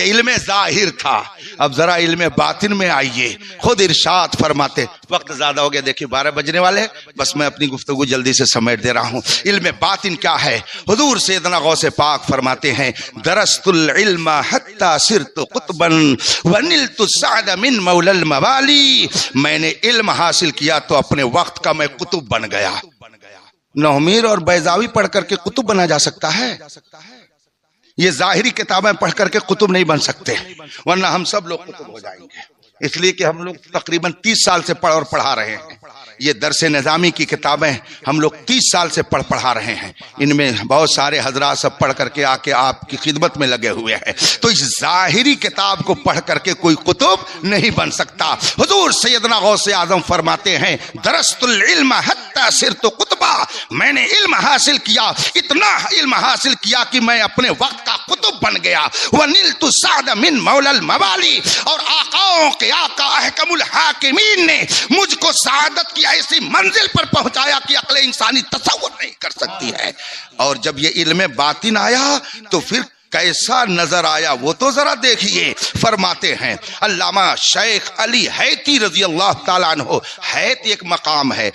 علم ظاہر تھا. اب ذرا علم باطن میں آئیے. خود ارشاد فرماتے, وقت زیادہ ہو گیا, دیکھیے 12 بجنے والے, بس میں اپنی گفتگو جلدی سے سمیٹ دے رہا ہوں. علم باطن کیا ہے؟ حضور سیدنا غوث پاک فرماتے ہیں درست العلم حتی صرت قطبا ونلت السعد من مولا الموالی. میں نے علم حاصل کیا تو اپنے وقت کا میں قطب بن گیا. نومیر اور بیضاوی پڑھ کر کے قطب بنا جا سکتا ہے؟ یہ ظاہری کتابیں پڑھ کر کے قطب نہیں بن سکتے, ورنہ ہم سب لوگ قطب ہو جائیں گے. اس لیے کہ ہم لوگ تقریباً 30 سال سے پڑھ اور پڑھا رہے ہیں. یہ درس نظامی کی کتابیں ہم لوگ 30 سال سے پڑھا رہے ہیں. ان میں بہت سارے حضرات سب پڑھ کر کے آ کے آپ کی خدمت میں لگے ہوئے ہیں. تو اس ظاہری کتاب کو پڑھ کر کے کوئی قطب نہیں بن سکتا. حضور سیدنا غوث اعظم فرماتے ہیں درست العلم حتی صرت قطبا. میں نے علم حاصل کیا, اتنا علم حاصل کیا کہ میں اپنے وقت کا قطب بن گیا. وَنِلْتُ السَّعْدَ مِن مَوْلَى الْمَوَالِي. اور آقاؤں کے آقا احکم الحاکمین نے مجھ کو سعادت کی ایسی منزل پر پہنچایا کہ عقل انسانی تصور نہیں کر سکتی ہے. اور جب یہ علم باطن آیا تو پھر کیسا نظر آیا وہ تو ذرا دیکھیے. فرماتے ہیں علامہ شیخ علی حیتی رضی اللہ تعالیٰ عنہ, حیت ایک مقام ہے,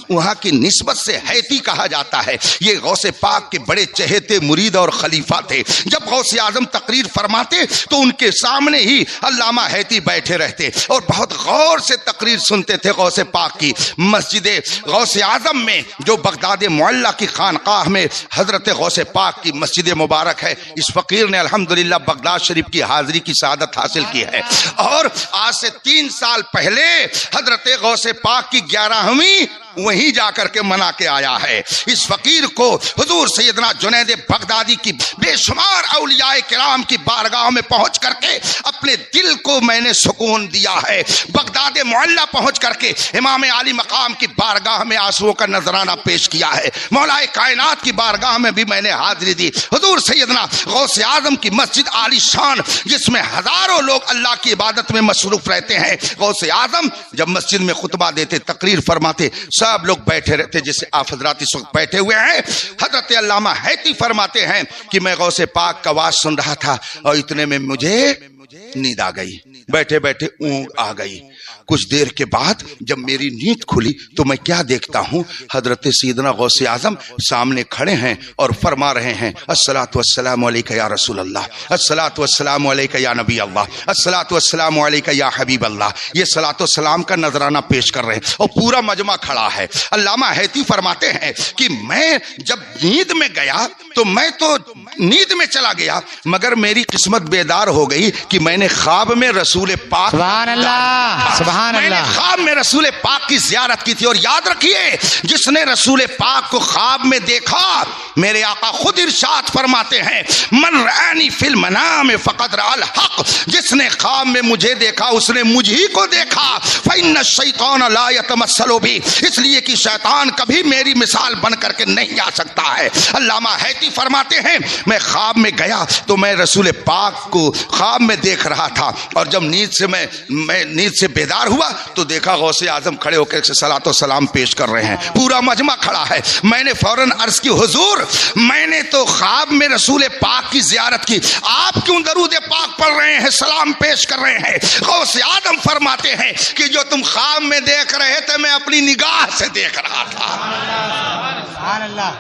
وہاں کی نسبت سے حیتی کہا جاتا ہے. یہ غوث پاک کے بڑے چہیتے مرید اور خلیفہ تھے. جب غوث اعظم تقریر فرماتے تو ان کے سامنے ہی علامہ حیتی بیٹھے رہتے اور بہت غور سے تقریر سنتے تھے غوث پاک کی. مسجد غوث اعظم میں جو بغداد معلیٰ کی خانقاہ میں حضرت غوث پاک کی مسجد مبارک ہے, اس فقیر نے الحمدللہ بغداد شریف کی حاضری کی سعادت حاصل کی ہے. اور آج سے 3 سال پہلے حضرت غوث پاک کی 11ویں وہیں جا کر کے منا کے آیا ہے. اس فقیر کو حضور سیدنا جنید بغدادی کی بے شمار اولیاء کرام کی بارگاہ میں پہنچ کر کے اپنے دل کو میں نے سکون دیا ہے. بغداد معلیٰ پہنچ کر کے امام عالی مقام کی بارگاہ میں آنسوؤں کا نذرانہ پیش کیا ہے. مولا کائنات کی بارگاہ میں بھی میں نے حاضری دی. حضور سیدنا غوث اعظم کی مسجد عالی شان جس میں ہزاروں لوگ اللہ کی عبادت میں مصروف رہتے ہیں. غوث اعظم جب مسجد میں خطبہ دیتے, تقریر فرماتے, سب لوگ بیٹھے رہتے جیسے آپ حضرات اس وقت بیٹھے ہوئے ہیں. حضرت علامہ حیتی فرماتے ہیں کہ میں غوث پاک کا آواز سن رہا تھا اور اتنے میں مجھے نیند آ گئی, بیٹھے بیٹھے اونگ آ گئی. کچھ دیر کے بعد جب میری نیند کھلی تو میں کیا دیکھتا ہوں, حضرت سیدنا غوث اعظم سامنے کھڑے ہیں اور فرما رہے ہیں الصلاۃ والسلام علیک یا رسول اللہ, الصلاۃ والسلام علیک یا نبی اللہ, الصلاۃ والسلام علیک یا حبیب اللہ. یہ صلاۃ و سلام کا نذرانہ پیش کر رہے ہیں اور پورا مجمع کھڑا ہے. علامہ حیتی فرماتے ہیں کہ میں جب نیند میں گیا تو میں تو نیند میں چلا گیا مگر میری قسمت بیدار ہو گئی کہ میں نے خواب میں رسول پاک سبحان اللہ, سبحان میں نے اللہ, خواب میں رسول پاک کی زیارت کی تھی. اور یاد رکھیے جس نے رسول پاک کو خواب میں دیکھا, میرے آقا خود ارشاد فرماتے ہیں من رآنی فی المنام فقد رأى الحق. جس نے خواب میں مجھے دیکھا اس نے مجھی کو دیکھا. فإن الشیطان لا يتمثل بی, اس لیے کہ شیطان کبھی میری مثال بن کر کے نہیں آ سکتا ہے. علامہ حیتی فرماتے ہیں میں خواب میں گیا تو میں رسول پاک کو خواب میں دیکھ رہا تھا اور جب نیند سے بیدار ہوا تو دیکھا غوث اعظم کھڑے ہو کر صلاۃ و سلام پیش کر رہے ہیں. پورا مجمع کھڑا ہے. میں نے فوراً عرض کی حضور میں نے تو خواب میں رسول پاک کی زیارت کی, آپ کیوں درود پاک پڑھ رہے ہیں, سلام پیش کر رہے ہیں؟ غوث اعظم فرماتے ہیں کہ جو تم خواب میں دیکھ رہے تھے میں اپنی نگاہ سے دیکھ رہا تھا. سبحان اللہ.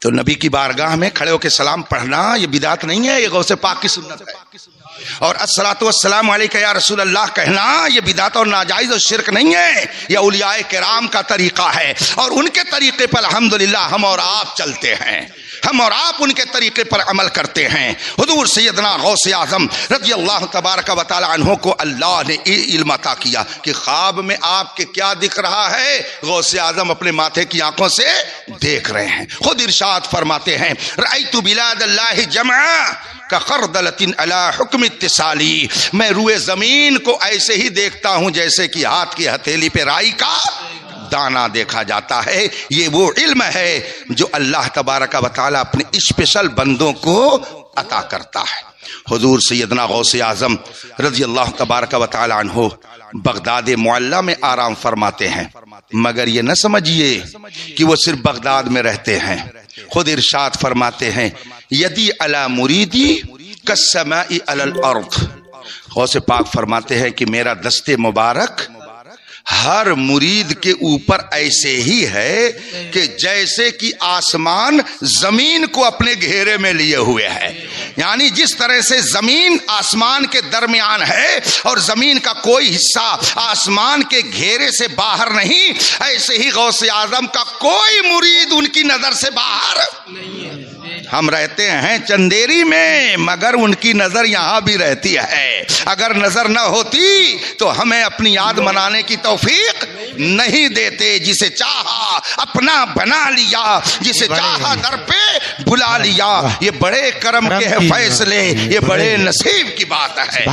تو نبی کی بارگاہ میں کھڑے ہو کے سلام پڑھنا یہ بدعت نہیں ہے, یہ غوث پاک کی سنت ہے. اور الصلاۃ والسلام علیک یا رسول اللہ کہنا یہ بدعت اور ناجائز اور شرک نہیں ہے, یہ اولیاء کرام کا طریقہ ہے اور ان کے طریقے پر الحمدللہ ہم اور آپ چلتے ہیں. ہم اور آپ ان کے طریقے پر عمل کرتے ہیں. حضور سیدنا غوث اعظم رضی اللہ تبارک و تعالی عنہ کو اللہ نے علم عطا کیا کہ خواب میں آپ کے کیا دکھ رہا ہے. غوث اعظم اپنے ماتھے کی آنکھوں سے دیکھ رہے ہیں. خود ارشاد فرماتے ہیں رأیت بلاد اللہ جمعا کخردلۃ علی حکم اتصالی. میں روئے زمین کو ایسے ہی دیکھتا ہوں جیسے کہ ہاتھ کی ہتھیلی پہ رائی کا دانا دیکھا جاتا ہے. یہ وہ علم ہے جو اللہ تبارک و تعالی اپنے اسپیشل بندوں کو عطا کرتا ہے. حضور سیدنا غوث اعظم رضی اللہ تبارک و تعالی عنہ بغداد معلی میں آرام فرماتے ہیں، مگر یہ نہ سمجھیے کہ وہ صرف بغداد میں رہتے ہیں. خود ارشاد فرماتے ہیں یدی علی مریدی کالسماء علی الارض. غوث پاک فرماتے ہیں کہ میرا دست مبارک ہر مرید کے اوپر ایسے ہی ہے کہ جیسے کہ آسمان زمین کو اپنے گھیرے میں لیے ہوئے ہے. یعنی جس طرح سے زمین آسمان کے درمیان ہے اور زمین کا کوئی حصہ آسمان کے گھیرے سے باہر نہیں، ایسے ہی غوث اعظم کا کوئی مرید ان کی نظر سے باہر نہیں ہے. ہم رہتے ہیں چندیری میں مگر ان کی نظر یہاں بھی رہتی ہے. اگر نظر نہ ہوتی تو ہمیں اپنی یاد منانے کی توفیق نہیں دیتے. جسے چاہا اپنا بنا لیا، جسے چاہا در پہ بلا لیا. یہ بڑے کرم کے ہیں فیصلے، یہ بڑے نصیب کی بات ہے.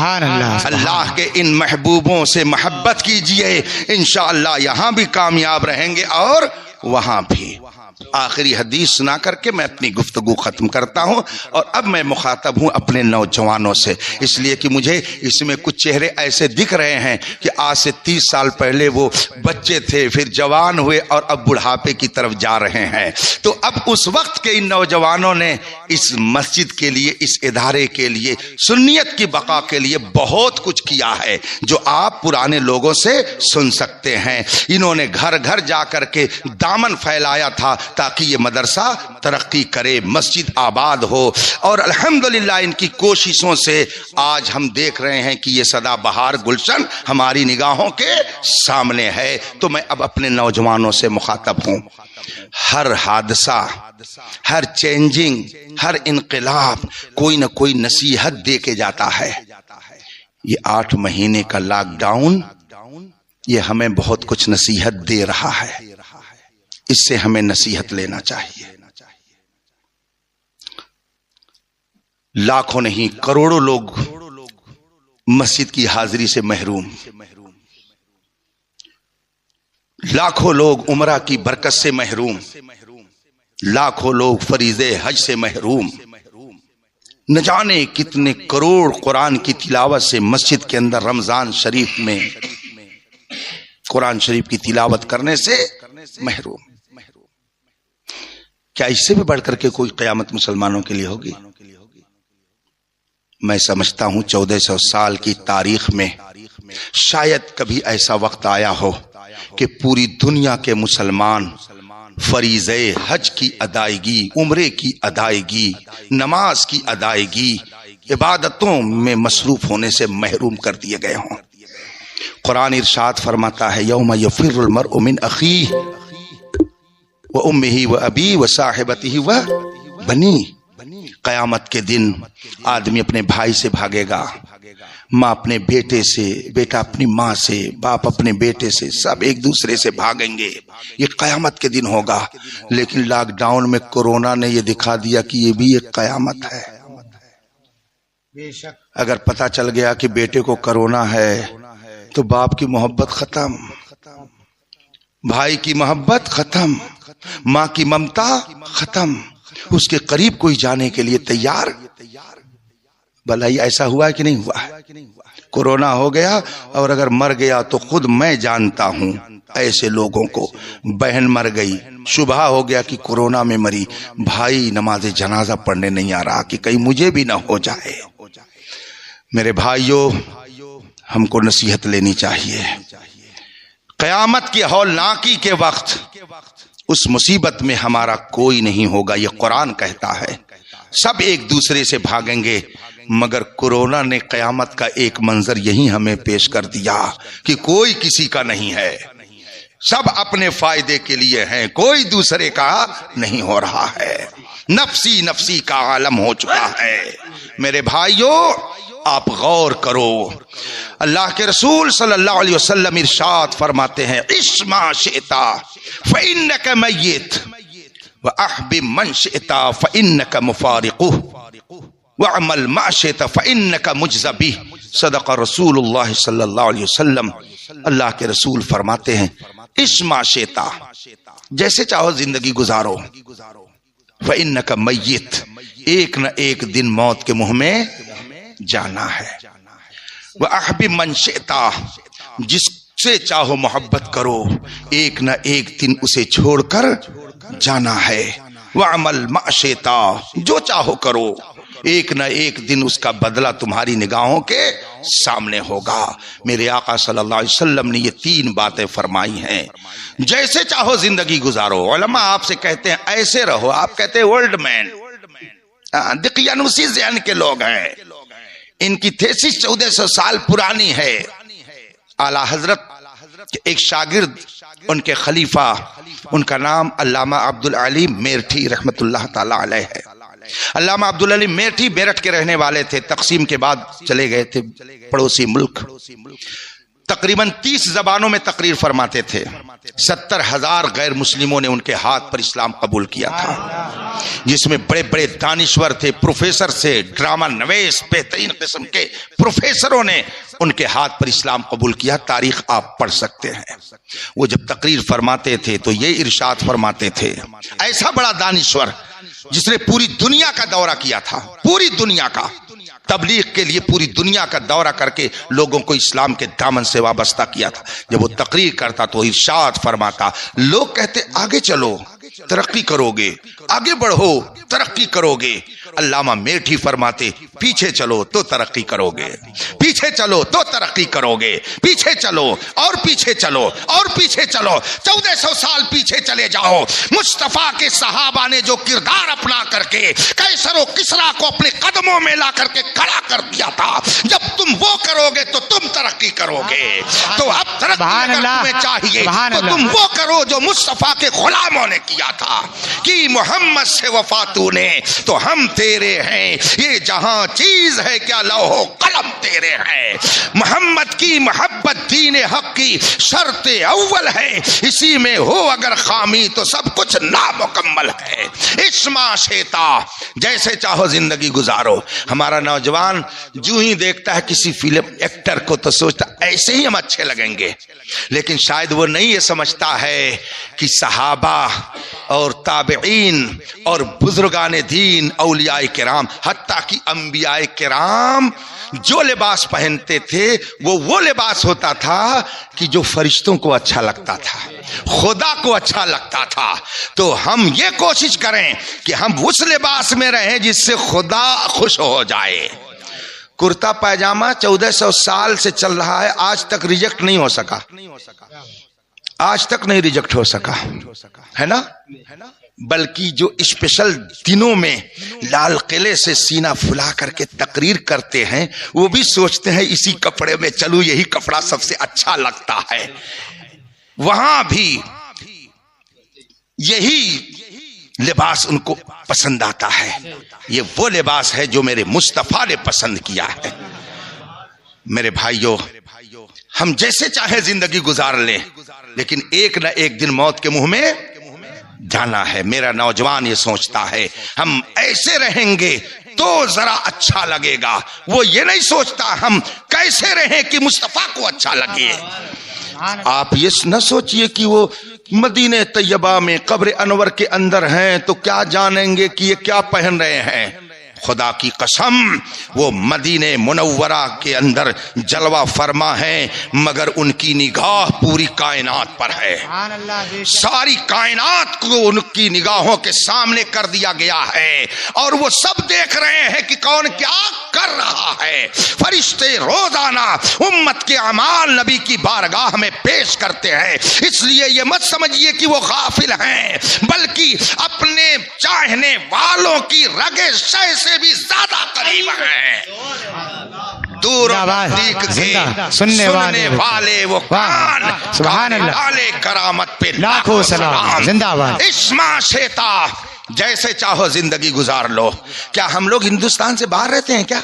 اللہ کے ان محبوبوں سے محبت کیجئے، انشاءاللہ یہاں بھی کامیاب رہیں گے اور وہاں بھی. آخری حدیث سنا کر کے میں اپنی گفتگو ختم کرتا ہوں، اور اب میں مخاطب ہوں اپنے نوجوانوں سے، اس لیے کہ مجھے اس میں کچھ چہرے ایسے دکھ رہے ہیں کہ آج سے 30 سال پہلے وہ بچے تھے، پھر جوان ہوئے اور اب بڑھاپے کی طرف جا رہے ہیں. تو اب اس وقت کے ان نوجوانوں نے اس مسجد کے لیے، اس ادارے کے لیے، سنیت کی بقا کے لیے بہت کچھ کیا ہے جو آپ پرانے لوگوں سے سن سکتے ہیں. انہوں نے گھر گھر جا کر کے دامن پھیلایا تھا تاکہ یہ مدرسہ ترقی کرے، مسجد آباد ہو، اور الحمدللہ ان کی کوششوں سے آج ہم دیکھ رہے ہیں کہ یہ سدا بہار گلشن ہماری نگاہوں کے سامنے ہے. تو میں اب اپنے نوجوانوں سے مخاطب ہوں. ہر حادثہ، ہر چینجنگ، ہر انقلاب کوئی نہ کوئی نصیحت دے کے جاتا ہے. یہ 8 مہینے کا لاک ڈاؤن یہ ہمیں بہت کچھ نصیحت دے رہا ہے. اس سے ہمیں نصیحت لینا چاہیے. لاکھوں نہیں کروڑوں لوگ مسجد کی حاضری سے محروم، لاکھوں لوگ عمرہ کی برکت سے محروم، لاکھوں لوگ فریضے حج سے محروم. نہ جانے کتنے کروڑ قرآن کی تلاوت سے مسجد کے اندر رمضان شریف میں قرآن شریف کی تلاوت کرنے سے محروم. کیا اس سے بھی بڑھ کر کے کوئی قیامت مسلمانوں کے لیے ہوگی؟ میں سمجھتا ہوں 1400 سال کی تاریخ میں شاید کبھی ایسا وقت آیا ہو کہ پوری دنیا کے مسلمان فریضے حج کی ادائیگی، عمرے کی ادائیگی، نماز کی ادائیگی، عبادتوں میں مصروف ہونے سے محروم کر دیے گئے ہوں. قرآن ارشاد فرماتا ہے یوم یفر المرء من اخیہ وامہ وابیہ وصاحبتہ وبنیہ. قیامت کے دن آدمی اپنے بھائی سے بھاگے گا، ماں اپنے بیٹے سے، بیٹا اپنی ماں سے، باپ اپنے بیٹے سے، سب ایک دوسرے سے بھاگیں گے. یہ قیامت کے دن ہوگا. لیکن لاک ڈاؤن میں کورونا نے یہ دکھا دیا کہ یہ بھی ایک قیامت ہے. اگر پتہ چل گیا کہ بیٹے کو کورونا ہے تو باپ کی محبت ختم، بھائی کی محبت ختم، ماں کی ممتا ختم، اس کے قریب کوئی جانے کے لیے تیار. بھلائی ایسا ہوا ہے کہ نہیں ہوا ہے؟ کورونا ہو گیا اور اگر مر گیا تو خود میں جانتا ہوں ایسے لوگوں کو. بہن مر گئی، شبہ ہو گیا کہ کورونا میں مری، بھائی نماز جنازہ پڑھنے نہیں آ رہا کہ کہیں مجھے بھی نہ ہو جائے. میرے بھائیوں، ہم کو نصیحت لینی چاہیے. قیامت کی ہولناکی کے وقت اس مصیبت میں ہمارا کوئی نہیں ہوگا. یہ قرآن کہتا ہے سب ایک دوسرے سے بھاگیں گے. مگر کورونا نے قیامت کا ایک منظر یہی ہمیں پیش کر دیا کہ کوئی کسی کا نہیں ہے. سب اپنے فائدے کے لیے ہیں، کوئی دوسرے کا نہیں ہو رہا ہے، نفسی نفسی کا عالم ہو چکا ہے۔ میرے بھائیوں آپ غور کرو، اللہ کے رسول صلی اللہ علیہ وسلم ارشاد فرماتے ہیں عش ما شئت فإنک میت وأحبب من شئت فإنک مفارقہ وعمل ما شئت فإنک مجزی بہ۔ صدق رسول اللہ صلی اللہ علیہ وسلم۔ اللہ کے رسول فرماتے ہیں عش ما شئت، جیسے چاہو زندگی گزارو، فإنک میت، ایک نہ ایک دن موت کے منہ میں جانا ہے۔ وَأَحْبِبْ مَنْ شِئْتَ، جس سے چاہو محبت کرو، ایک نہ ایک دن اسے چھوڑ کر جانا ہے۔ وَعْمَلْ مَا شِئْتَ، جو چاہو کرو، ایک نہ ایک دن اس کا بدلہ تمہاری نگاہوں کے سامنے ہوگا۔ میرے آقا صلی اللہ علیہ وسلم نے یہ 3 باتیں فرمائی ہیں۔ جیسے چاہو زندگی گزارو، علماء آپ سے کہتے ہیں ایسے رہو، آپ کہتے ہیں ورلڈ مین، دقیانوسی ذہن کے لوگ ہیں، ان کی تھیسس 1400 سال پرانی ہے۔ اعلیٰ حضرت کے ایک شاگرد، ان کے خلیفہ، ان کا نام علامہ عبدالعلیم میرٹھی رحمت اللہ تعالی علیہ ہے۔ علامہ عبدالعلیم میرٹھی میرٹھ کے رہنے والے تھے، تقسیم کے بعد چلے گئے تھے پڑوسی ملک۔ تقریباً 30 زبانوں میں تقریر فرماتے تھے، 70,000 غیر مسلموں نے ان کے ہاتھ پر اسلام قبول کیا تھا، جس میں بڑے بڑے دانشور تھے، پروفیسر سے ڈرامہ نویس بہترین قسم کے پروفیسروں نے ان کے ہاتھ پر اسلام قبول کیا۔ تاریخ آپ پڑھ سکتے ہیں۔ وہ جب تقریر فرماتے تھے تو یہ ارشاد فرماتے تھے، ایسا بڑا دانشور جس نے پوری دنیا کا دورہ کیا تھا، پوری دنیا کا، تبلیغ کے لیے پوری دنیا کا دورہ کر کے لوگوں کو اسلام کے دامن سے وابستہ کیا تھا، جب وہ تقریر کرتا تو ارشاد فرماتا، لوگ کہتے آگے چلو ترقی کرو گے، آگے بڑھو ترقی کرو گے، علامہ میرٹھی فرماتے پیچھے چلو تو ترقی کرو گے، پیچھے چلو تو ترقی کرو گے، پیچھے چلو اور پیچھے چلو اور پیچھے چلو، 1400 سال پیچھے چلے جاؤ۔ مصطفیٰ کے صحابہ نے جو کردار اپنا کر کے قیصر و کسریٰ کو اپنے قدموں میں لا کر کے کھڑا کر دیا تھا، جب تم وہ کرو گے تو تم ترقی کرو گے۔ تو اب ترقی اگر تمہیں چاہیے تو تم وہ کرو جو مصطفیٰ کے غلاموں نے کیا تھا کہ محمد سے وفا تو نے تو ہم تیرے ہیں، یہ جہاں چیز ہے کیا لوح و قلم تیرے ہیں۔ محمد کی محبت دین حق کی شرط اول ہے، اسی میں ہو اگر خامی تو سب کچھ نامکمل ہے۔ اسما شیتا، جیسے چاہو زندگی گزارو۔ ہمارا نوجوان جو ہی دیکھتا ہے کسی فلم ایکٹر کو تو سوچتا ایسے ہی ہم اچھے لگیں گے، لیکن شاید وہ نہیں یہ سمجھتا ہے کہ صحابہ اور تابعین اور بزرگان دین، اولیاء کرام، حتیٰ کہ انبیاء کرام جو لباس پہنتے تھے وہ لباس ہوتا تھا کہ جو فرشتوں کو اچھا لگتا تھا، خدا کو اچھا لگتا تھا۔ تو ہم یہ کوشش کریں کہ ہم اس لباس میں رہیں جس سے خدا خوش ہو جائے۔ کرتا پائجامہ 1400 سال سے چل رہا ہے، آج تک ریجیکٹ نہیں ہو سکا، آج تک نہیں ریجیکٹ ہو سکا، ہے نا؟ بلکہ جو اسپیشل دنوں میں لال قلعے سے سینہ پھلا کر کے تقریر کرتے ہیں وہ بھی سوچتے ہیں اسی کپڑے میں چلو، یہی کپڑا سب سے اچھا لگتا ہے۔ وہاں بھی یہی لباس ان کو پسند آتا ہے، یہ وہ لباس ہے جو میرے مصطفیٰ نے پسند کیا ہے۔ میرے بھائیوں، ہم جیسے چاہے زندگی گزار لیں لیکن ایک نہ ایک دن موت کے منہ میں جانا ہے۔ میرا نوجوان یہ سوچتا ہے ہم ایسے رہیں گے تو ذرا اچھا لگے گا، وہ یہ نہیں سوچتا ہم کیسے رہیں کہ مصطفیٰ کو اچھا لگے۔ آپ یہ نہ سوچئے کہ وہ مدینہ طیبہ میں قبر انور کے اندر ہیں تو کیا جانیں گے کہ یہ کیا پہن رہے ہیں۔ خدا کی قسم وہ مدینہ منورہ کے اندر جلوہ فرما ہے، مگر ان کی نگاہ پوری کائنات پر ہے، ساری کائنات کو ان کی نگاہوں کے سامنے کر دیا گیا ہے اور وہ سب دیکھ رہے ہیں کہ کون کیا کر رہا ہے۔ فرشتے روزانہ امت کے اعمال نبی کی بارگاہ میں پیش کرتے ہیں، اس لیے یہ مت سمجھیے کہ وہ غافل ہیں، بلکہ اپنے چاہنے والوں کی رگے شے سے بھی زیادہ قریب ہیں۔ دور و زندہ نزدیک کے زندہ سننے والے وہ کان سبحان اللہ ڈالے کرامت پہ لاکھوں سلام زندہ باد اسما شیتا جیسے چاہو زندگی گزار لو. کیا ہم لوگ ہندوستان سے باہر رہتے ہیں کیا؟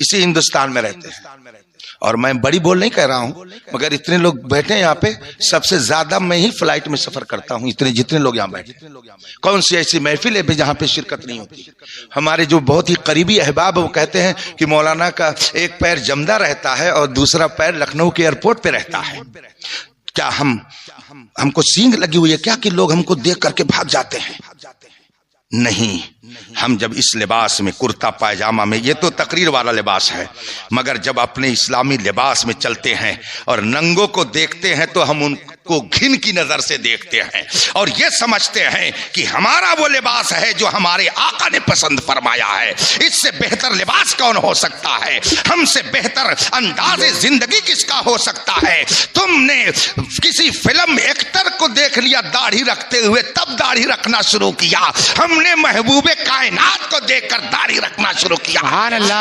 اسی ہندوستان میں رہتے ہیں. اور میں بڑی بول نہیں کہہ رہا ہوں مگر اتنے لوگ بیٹھے ہیں یہاں پہ, سب سے زیادہ میں ہی فلائٹ میں سفر کرتا ہوں اتنے جتنے لوگ یہاں بیٹھے. کون سی ایسی محفل ہے جہاں پہ شرکت نہیں ہوتی؟ ہمارے جو بہت ہی قریبی احباب وہ کہتے ہیں کہ مولانا کا ایک پیر جمدہ رہتا ہے اور دوسرا پیر لکھنؤ کے ایئرپورٹ پہ رہتا ہے. کیا ہم کو سینگ لگی ہوئی ہے کیا کہ لوگ ہم کو دیکھ کر کے بھاگ جاتے ہیں؟ نہیں, ہم جب اس لباس میں کرتا پائجامہ میں, یہ تو تقریر والا لباس ہے, مگر جب اپنے اسلامی لباس میں چلتے ہیں اور ننگوں کو دیکھتے ہیں تو ہم ان کو گھن کی نظر سے دیکھتے ہیں اور یہ سمجھتے ہیں کہ ہمارا وہ لباس ہے جو ہمارے آقا نے پسند فرمایا ہے. اس سے بہتر لباس کون ہو سکتا ہے؟ ہم سے بہتر انداز زندگی کس کا ہو سکتا ہے؟ تم نے کسی فلم ایکٹر کو دیکھ لیا داڑھی رکھتے ہوئے تب داڑھی رکھنا شروع کیا, ہم نے محبوب کائنات کو دیکھ کر داڑھی رکھنا شروع کیا.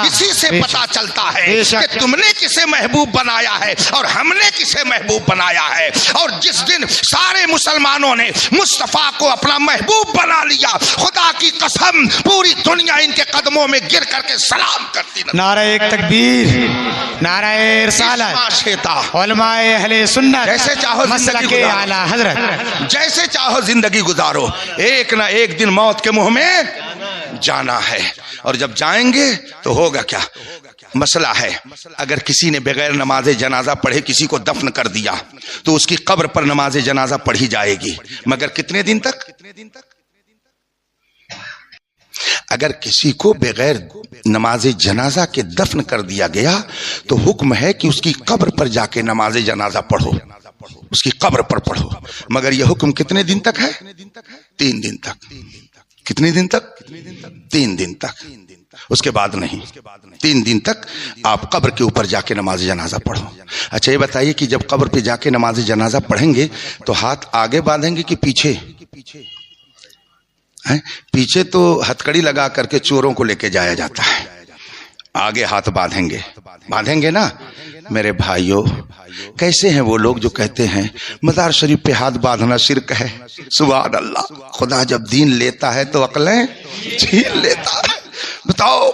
اسی سے پتا چلتا ہے کہ تم نے کسے محبوب بنایا ہے اور ہم نے کسے محبوب بنایا ہے. اور جس دن سارے مسلمانوں نے مصطفیٰ کو اپنا محبوب بنا لیا, خدا کی قسم پوری دنیا ان کے قدموں میں گر کر کے سلام کرتی. نعرہ تکبیر, نعرہ رسالت, علماء اہل سنت, جیسے چاہو مسلک اعلی حضرت, جیسے چاہو زندگی گزارو, ایک نہ ایک دن موت کے منہ میں جانا ہے. اور جب جائیں گے تو ہوگا کیا؟ مسئلہ ہے, اگر کسی نے بغیر نماز جنازہ پڑھے کسی کو دفن کر دیا تو اس کی قبر پر نماز جنازہ پڑھی جائے گی, مگر کتنے دن تک؟ اگر کسی کو بغیر نماز جنازہ کے دفن کر دیا گیا تو حکم ہے کہ اس کی قبر پر جا کے نماز جنازہ پڑھو, اس کی قبر پر پڑھو. مگر یہ حکم کتنے دن تک ہے؟ 3 دن تک. کتنے دن تک؟ 3 دن تک. اس کے بعد نہیں. 3 دن تک آپ قبر کے اوپر جا کے نماز جنازہ پڑھو. اچھا یہ بتائیے کہ جب قبر پہ جا کے نماز جنازہ پڑھیں گے تو ہاتھ آگے باندھیں گے کہ پیچھے؟ پیچھے تو ہتکڑی لگا کر کے چوروں کو لے کے جایا جاتا ہے, آگے ہاتھ باندھیں گے نا. میرے بھائیوں, کیسے ہیں وہ لوگ جو کہتے ہیں مزار شریف پہ ہاتھ باندھنا شرک ہے؟ سبحان اللہ, خدا جب دین لیتا ہے تو عقلیں چھین لیتا ہے. بتاؤ,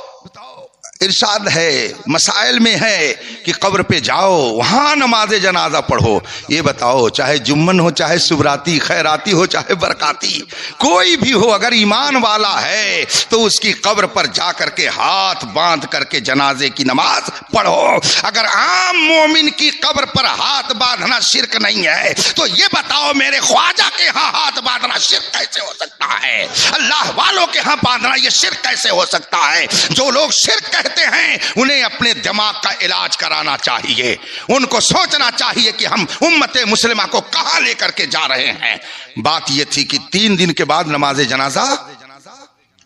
ارشاد ہے مسائل میں ہے کہ قبر پہ جاؤ وہاں نماز جنازہ پڑھو. یہ بتاؤ چاہے جمن ہو, چاہے سبراتی, خیراتی ہو, چاہے برکاتی, کوئی بھی ہو, اگر ایمان والا ہے تو اس کی قبر پر جا کر کے ہاتھ باندھ کر کے جنازے کی نماز پڑھو. اگر عام مومن کی قبر پر ہاتھ باندھنا شرک نہیں ہے تو یہ بتاؤ میرے خواجہ کے ہاں ہاتھ باندھنا شرک کیسے ہو سکتا ہے؟ اللہ والوں کے ہاں باندھنا یہ شرک کیسے ہو سکتا ہے؟ جو لوگ شرک کہتے ہیں انہیں اپنے دماغ کا علاج کرانا چاہیے. ان کو سوچنا چاہیے کہ ہم امت مسلمہ کو کہاں لے کر کے جا رہے ہیں. بات یہ تھی کہ 3 دن کے بعد نماز جنازہ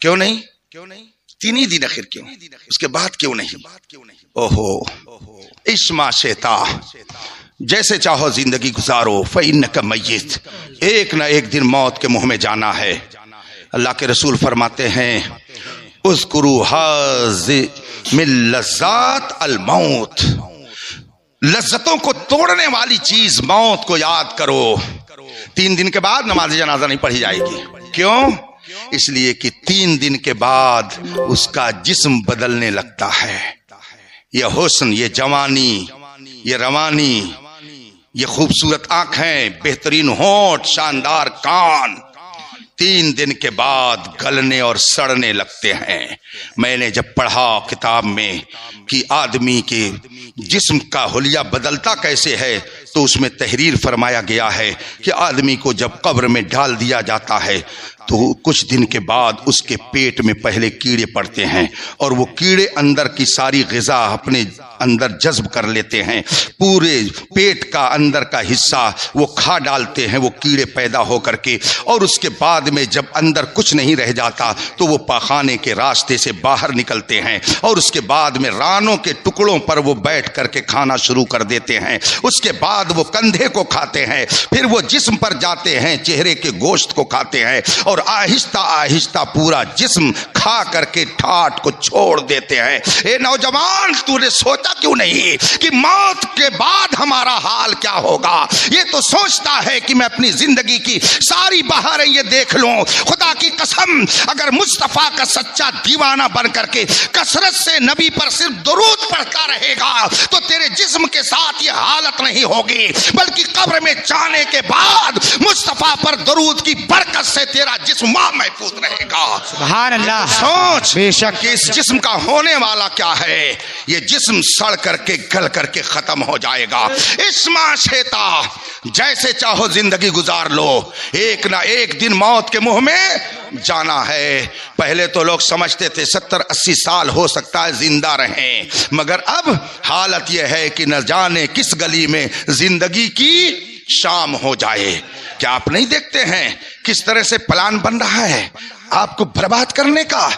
کیوں نہیں؟ 3 ہی دن آخر کیوں؟ اس کے بعد کیوں نہیں؟ اوہو, اسما شیتا, جیسے چاہو زندگی گزارو, فإنک میت, ایک نہ ایک دن موت کے منہ میں جانا ہے. اللہ کے رسول فرماتے ہیں اذکروا حاذ من لذات الموت, لذتوں کو توڑنے والی چیز موت کو یاد کرو. 3 دن کے بعد نماز جنازہ نہیں پڑھی جائے گی. کیوں؟ اس لیے کہ 3 دن کے بعد اس کا جسم بدلنے لگتا ہے. یہ حسن, یہ جوانی, یہ روانی, یہ خوبصورت آنکھیں, بہترین ہونٹ, شاندار کان 3 دن کے بعد گلنے اور سڑنے لگتے ہیں. میں نے جب پڑھا کتاب میں کہ آدمی کے جسم کا حلیہ بدلتا کیسے ہے تو اس میں تحریر فرمایا گیا ہے کہ آدمی کو جب قبر میں ڈال دیا جاتا ہے تو کچھ دن کے بعد اس کے پیٹ میں پہلے کیڑے پڑتے ہیں اور وہ کیڑے اندر کی ساری غذا اپنے اندر جذب کر لیتے ہیں. پورے پیٹ کا اندر کا حصہ وہ کھا ڈالتے ہیں وہ کیڑے پیدا ہو کر کے, اور اس کے بعد میں جب اندر کچھ نہیں رہ جاتا تو وہ پاخانے کے راستے سے باہر نکلتے ہیں اور اس کے بعد میں رانوں کے ٹکڑوں پر وہ بیٹھ کر کے کھانا شروع کر دیتے ہیں. اس کے بعد بعد وہ کندھے کو کھاتے ہیں، پھر وہ جسم پر جاتے ہیں، چہرے کے گوشت کو کھاتے ہیں، اور آہستہ آہستہ پورا جسم کھا کر کے ٹھاٹ کو چھوڑ دیتے ہیں۔ اے نوجوان، تو نے سوچا کیوں نہیں کہ موت کے بعد ہمارا حال کیا ہوگا؟ یہ تو سوچتا ہے کہ میں اپنی زندگی کی ساری بہاریں یہ دیکھ لوں۔ خدا کی قسم، اگر مصطفیٰ کا سچا دیوانہ بن کر کے کثرت سے نبی پر صرف درود پڑھتا رہے گا تو تیرے جسم کے ساتھ یہ حالت نہیں ہوگی، بلکہ قبر میں جانے کے بعد مصطفیٰ پر درود کی برکت سے تیرا جسم محفوظ رہے گا۔ سبحان اللہ۔ سوچ بے شک کہ اس جسم کا ہونے والا کیا ہے۔ یہ جسم سڑ کر کے گل کر کے ختم ہو جائے گا۔ اس معاشیتا جیسے چاہو زندگی گزار لو، ایک نہ ایک دن موت کے منہ میں جانا ہے۔ پہلے تو لوگ سمجھتے تھے 70-80 سال ہو سکتا ہے زندہ رہیں، مگر اب حالت یہ ہے کہ نہ جانے کس گلی میں زندگی کی شام ہو جائے۔ کیا آپ نہیں دیکھتے ہیں کس طرح سے پلان بن رہا ہے آپ کو برباد کرنے کا؟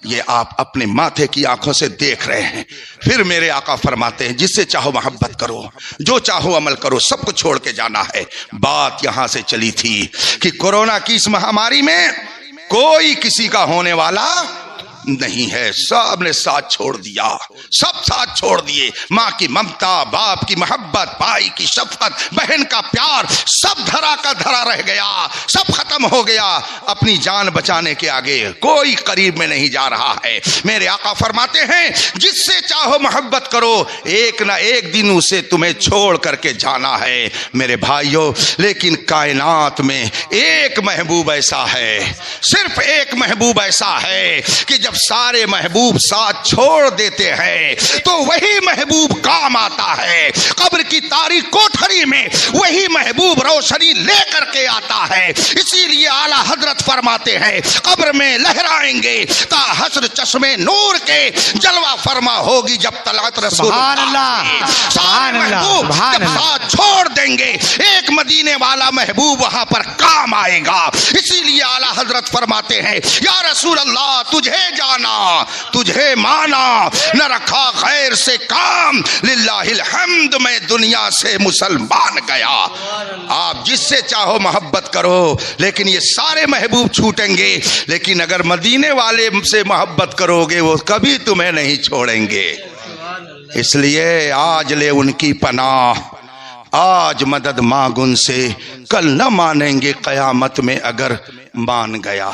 یہ آپ اپنے ماتھے کی آنکھوں سے دیکھ رہے ہیں۔ پھر میرے آقا فرماتے ہیں جس سے چاہو محبت کرو، جو چاہو عمل کرو، سب کو چھوڑ کے جانا ہے۔ بات یہاں سے چلی تھی کہ کورونا کی اس مہاماری میں کوئی کسی کا ہونے والا نہیں ہے، سب نے ساتھ چھوڑ دیا، سب ساتھ چھوڑ دیے۔ ماں کی ممتا، باپ کی محبت، بھائی کی شفقت، بہن کا پیار، سب دھرا کا دھرا رہ گیا، سب ختم ہو گیا۔ اپنی جان بچانے کے آگے کوئی قریب میں نہیں جا رہا ہے۔ میرے آقا فرماتے ہیں جس سے چاہو محبت کرو، ایک نہ ایک دن اسے تمہیں چھوڑ کر کے جانا ہے۔ میرے بھائیوں، لیکن کائنات میں ایک محبوب ایسا ہے، صرف ایک محبوب ایسا ہے کہ جب سارے محبوب ساتھ چھوڑ دیتے ہیں تو وہی محبوب کام آتا ہے۔ قبر کی تاریک کوٹھری میں وہی محبوب روشنی لے کر کے آتا ہے۔ اسی لیے اعلیٰ حضرت فرماتے ہیں قبر میں لہرائیں گے تا حشر چشمے نور کے، جلوہ فرما ہوگی جب طلعت رسول سبحان اللہ، سارے محبوب جب ساتھ چھوڑ دیں گے ایک مدینے والا محبوب وہاں پر کام آئے گا۔ اسی لیے اعلیٰ حضرت فرماتے ہیں یا رسول اللہ تجھے جانا، تجھے مانا، نہ رکھا غیر سے کام، للہ الحمد میں دنیا سے مسلمان گیا۔ آپ جس سے چاہو محبت کرو، لیکن یہ سارے محبوب چھوٹیں گے، لیکن اگر مدینے والے سے محبت کرو گے وہ کبھی تمہیں نہیں چھوڑیں گے۔ اس لیے آج لے ان کی پناہ، آج مدد مانگ ان سے، کل نہ مانیں گے قیامت میں اگر مان گیا۔